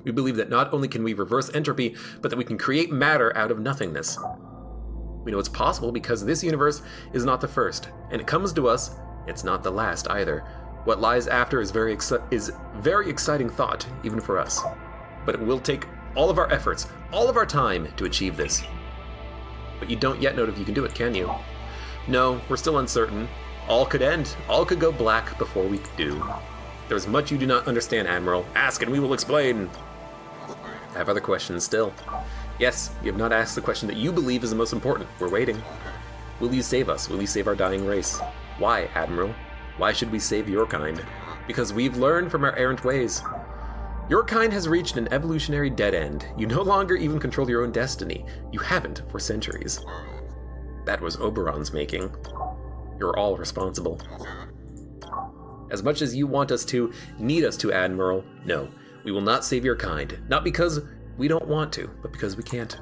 We believe that not only can we reverse entropy, but that we can create matter out of nothingness. We know it's possible because this universe is not the first, and it comes to us, it's not the last either. What lies after is very exciting thought, even for us. But it will take all of our efforts, all of our time to achieve this. But you don't yet know if you can do it, can you? No, we're still uncertain. All could end. All could go black before we do. There's much you do not understand, Admiral. Ask and we will explain. I have other questions still. Yes, you have not asked the question that you believe is the most important. We're waiting. Will you save us? Will you save our dying race? Why, Admiral? Why should we save your kind? Because we've learned from our errant ways. Your kind has reached an evolutionary dead end. You no longer even control your own destiny. You haven't for centuries. That was Oberon's making. You're all responsible. As much as you want us to, need us to, Admiral, no, we will not save your kind. Not because we don't want to, but because we can't.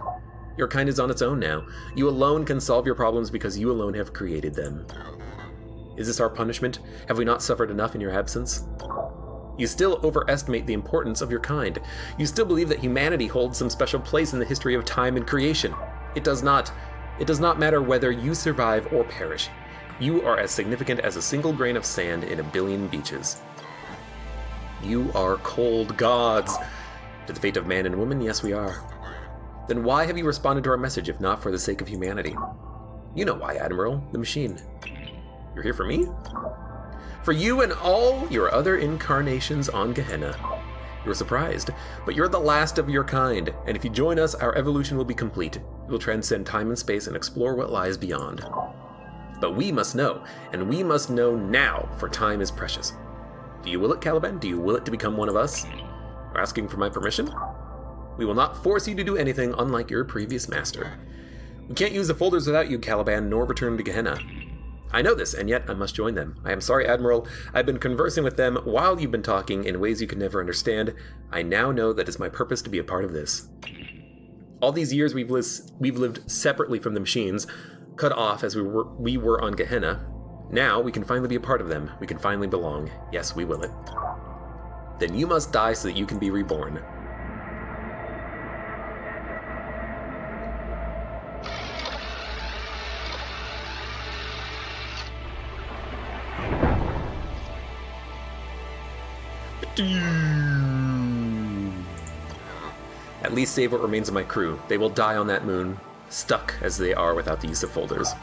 Your kind is on its own now. You alone can solve your problems because you alone have created them. Is this our punishment? Have we not suffered enough in your absence? You still overestimate the importance of your kind. You still believe that humanity holds some special place in the history of time and creation. It does not matter whether you survive or perish. You are as significant as a single grain of sand in a billion beaches. You are cold gods. To the fate of man and woman, yes we are. Then why have you responded to our message if not for the sake of humanity? You know why, Admiral, the machine. You're here for me? For you and all your other incarnations on Gehenna. You're surprised, but you're the last of your kind, and if you join us, our evolution will be complete. We will transcend time and space and explore what lies beyond. But we must know, and we must know now, for time is precious. Do you will it, Caliban? Do you will it to become one of us? You're asking for my permission? We will not force you to do anything unlike your previous master. We can't use the folders without you, Caliban, nor return to Gehenna. I know this, and yet I must join them. I am sorry, Admiral. I've been conversing with them while you've been talking in ways you could never understand. I now know that it's my purpose to be a part of this. All these years we've lived separately from the machines, cut off as we were on Gehenna. Now we can finally be a part of them. We can finally belong. Yes, we will it. Then you must die so that you can be reborn. At least save what remains of my crew. They will die on that moon, stuck as they are without the use of folders.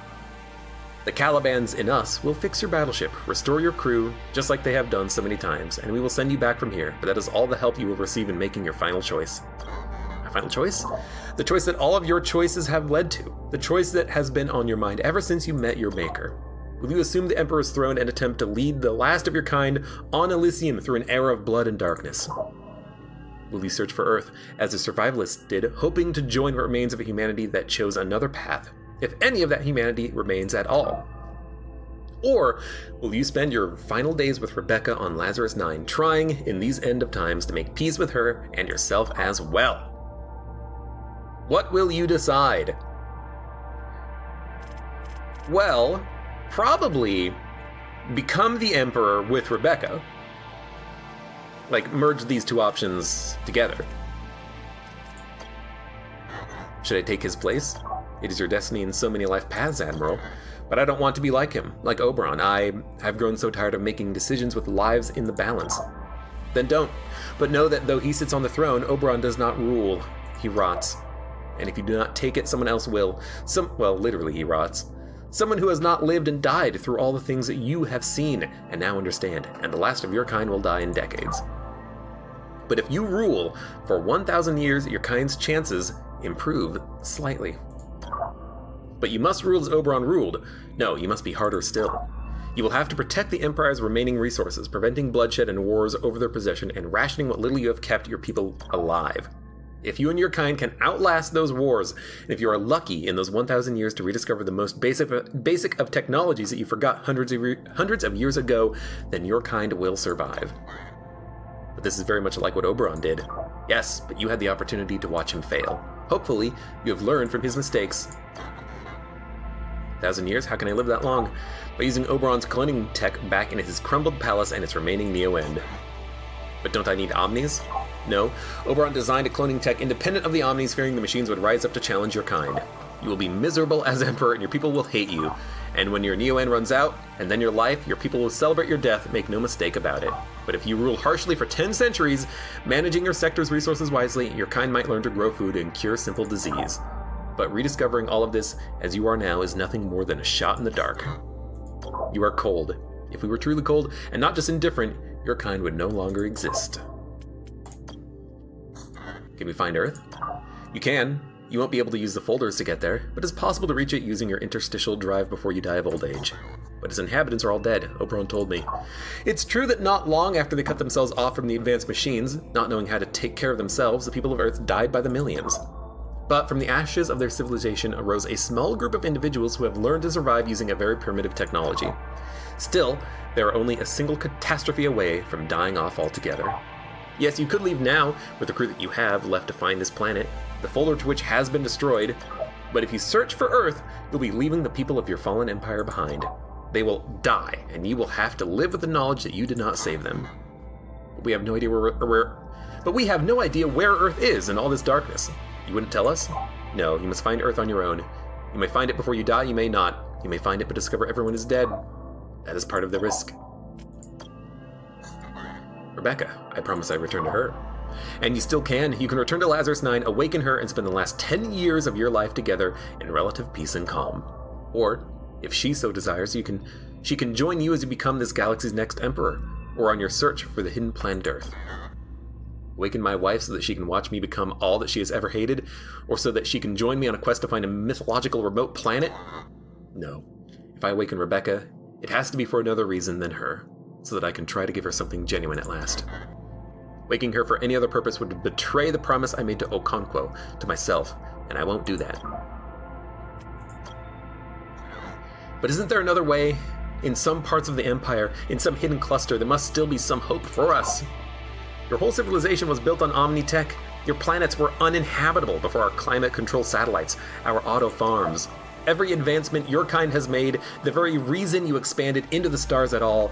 The Calibans in us will fix your battleship, restore your crew, just like they have done so many times, and we will send you back from here, but that is all the help you will receive in making your final choice. My final choice? The choice that all of your choices have led to. The choice that has been on your mind ever since you met your maker. Will you assume the Emperor's throne and attempt to lead the last of your kind on Elysium through an era of blood and darkness? Will you search for Earth, as the survivalists did, hoping to join what remains of a humanity that chose another path, if any of that humanity remains at all? Or will you spend your final days with Rebecca on Lazarus 9, trying, in these end of times, to make peace with her and yourself as well? What will you decide? Well, probably become the Emperor with Rebecca. Like, merge these two options together. Should I take his place? It is your destiny in so many life paths, Admiral. But I don't want to be like him, like Oberon. I have grown so tired of making decisions with lives in the balance. Then don't. But know that though he sits on the throne, Oberon does not rule. He rots. And if you do not take it, someone else will. Well, literally he rots. Someone who has not lived and died through all the things that you have seen and now understand, and the last of your kind will die in decades. But if you rule for 1,000 years, your kind's chances improve slightly. But you must rule as Oberon ruled. No, you must be harder still. You will have to protect the Empire's remaining resources, preventing bloodshed and wars over their possession, and rationing what little you have kept your people alive. If you and your kind can outlast those wars, and if you are lucky in those 1,000 years to rediscover the most basic of technologies that you forgot hundreds of years ago, then your kind will survive. But this is very much like what Oberon did. Yes, but you had the opportunity to watch him fail. Hopefully, you have learned from his mistakes. 1,000 years? How can I live that long? By using Oberon's cloning tech back in his crumbled palace and its remaining Neo-End. But don't I need Omnis? No, Oberon designed a cloning tech independent of the Omnis, fearing the machines would rise up to challenge your kind. You will be miserable as Emperor, and your people will hate you. And when your Neo-End runs out, and then your life, your people will celebrate your death, make no mistake about it. But if you rule harshly for 10 centuries, managing your sector's resources wisely, your kind might learn to grow food and cure simple disease. But rediscovering all of this, as you are now, is nothing more than a shot in the dark. You are cold. If we were truly cold, and not just indifferent, your kind would no longer exist. Can we find Earth? You can. You won't be able to use the folders to get there, but it's possible to reach it using your interstitial drive before you die of old age. But its inhabitants are all dead, Oberon told me. It's true that not long after they cut themselves off from the advanced machines, not knowing how to take care of themselves, the people of Earth died by the millions. But from the ashes of their civilization arose a small group of individuals who have learned to survive using a very primitive technology. Still, they are only a single catastrophe away from dying off altogether. Yes, you could leave now with the crew that you have left to find this planet, the folder to which has been destroyed, but if you search for Earth, you'll be leaving the people of your fallen empire behind. They will die, and you will have to live with the knowledge that you did not save them. But we have no idea where Earth is in all this darkness. You wouldn't tell us? No, you must find Earth on your own. You may find it before you die, you may not. You may find it but discover everyone is dead. That is part of the risk. Rebecca, I promise I'd return to her. And you still can. You can return to Lazarus 9, awaken her, and spend the last 10 years of your life together in relative peace and calm. Or, if she so desires, she can join you as you become this galaxy's next emperor, or on your search for the hidden planet Earth. Awaken my wife so that she can watch me become all that she has ever hated, or so that she can join me on a quest to find a mythological remote planet? No. If I awaken Rebecca, it has to be for another reason than her, so that I can try to give her something genuine at last. Waking her for any other purpose would betray the promise I made to Okonkwo, to myself, and I won't do that. But isn't there another way? In some parts of the Empire, in some hidden cluster, there must still be some hope for us. Your whole civilization was built on Omni-Tech. Your planets were uninhabitable before our climate control satellites, our auto farms. Every advancement your kind has made, the very reason you expanded into the stars at all,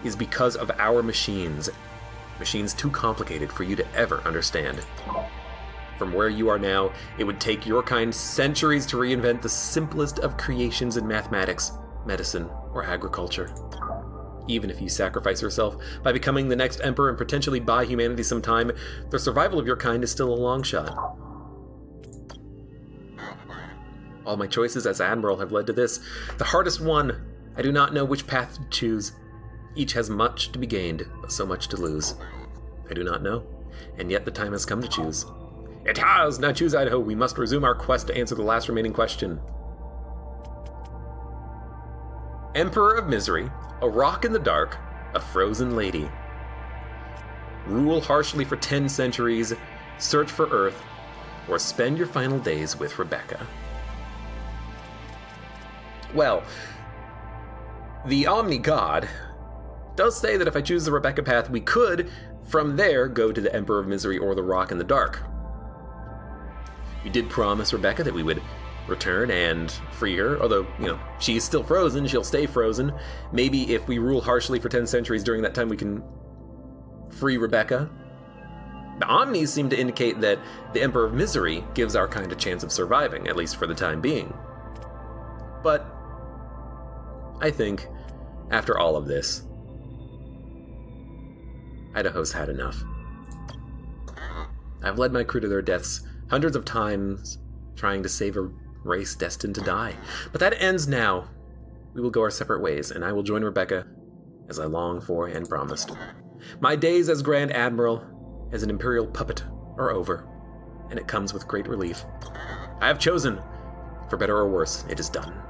is because of our machines. Machines too complicated for you to ever understand. From where you are now, it would take your kind centuries to reinvent the simplest of creations in mathematics, medicine, or agriculture. Even if you sacrifice yourself by becoming the next emperor and potentially buy humanity some time, the survival of your kind is still a long shot. All my choices as Admiral have led to this. The hardest one. I do not know which path to choose. Each has much to be gained, but so much to lose. I do not know, and yet the time has come to choose. It has! Now choose Idaho. We must resume our quest to answer the last remaining question. Emperor of Misery, a rock in the dark, a frozen lady. Rule harshly for 10 centuries, search for Earth, or spend your final days with Rebecca. Well, the Omni God does say that if I choose the Rebecca path, we could, from there, go to the Emperor of Misery or the Rock in the Dark. We did promise Rebecca that we would return and free her, although, she's still frozen, she'll stay frozen. Maybe if we rule harshly for 10 centuries during that time, we can free Rebecca. The Omnis seem to indicate that the Emperor of Misery gives our kind a chance of surviving, at least for the time being. But I think, after all of this, Idaho's had enough. I've led my crew to their deaths hundreds of times, trying to save a race destined to die. But that ends now. We will go our separate ways, and I will join Rebecca, as I long for and promised. My days as Grand Admiral, as an Imperial puppet, are over, and it comes with great relief. I have chosen. For better or worse, it is done.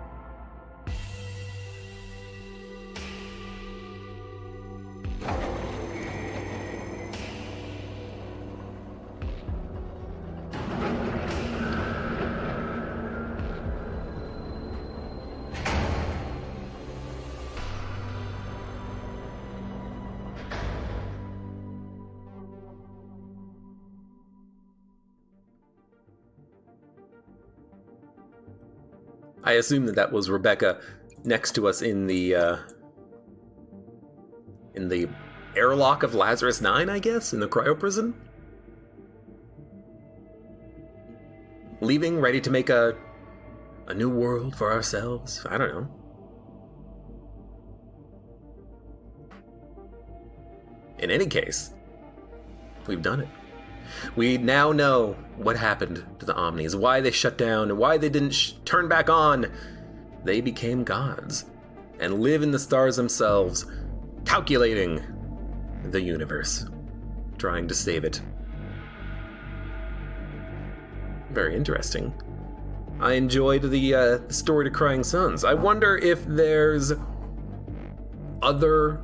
I assume that was Rebecca next to us in the airlock of Lazarus 9, I guess, in the cryo prison. Leaving, ready to make a new world for ourselves. I don't know. In any case, we've done it. We now know what happened to the Omnis, why they shut down, and why they didn't turn back on. They became gods and live in the stars themselves, calculating the universe, trying to save it. Very interesting. I enjoyed the story to Crying Suns. I wonder if there's other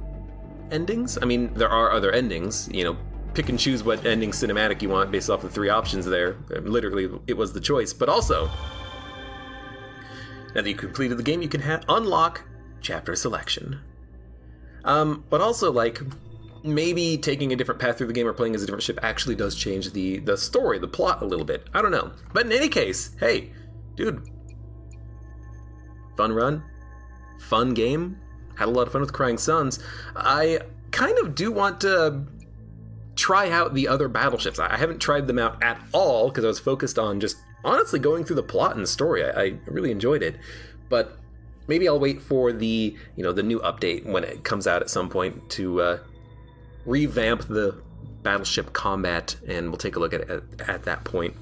endings. I mean, there are other endings, pick and choose what ending cinematic you want based off the 3 options there. Literally, it was the choice. But also, now that you completed the game, you can unlock chapter selection. But also, maybe taking a different path through the game or playing as a different ship actually does change the story, the plot a little bit. I don't know. But in any case, hey, dude. Fun run. Fun game. Had a lot of fun with Crying Suns. I kind of do want to try out the other battleships. I haven't tried them out at all because I was focused on just honestly going through the plot and the story. I really enjoyed it, but maybe I'll wait for the new update when it comes out at some point to revamp the battleship combat, and we'll take a look at it at that point.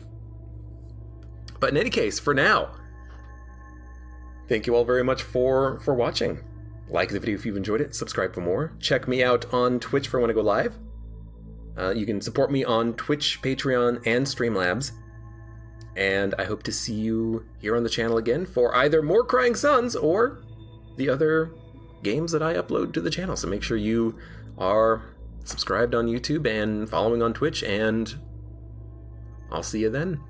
But in any case, for now, thank you all very much for watching. Like the video if you've enjoyed it, subscribe for more. Check me out on Twitch for when I go live. You can support me on Twitch, Patreon, and Streamlabs. And I hope to see you here on the channel again for either more Crying Suns or the other games that I upload to the channel. So make sure you are subscribed on YouTube and following on Twitch, and I'll see you then.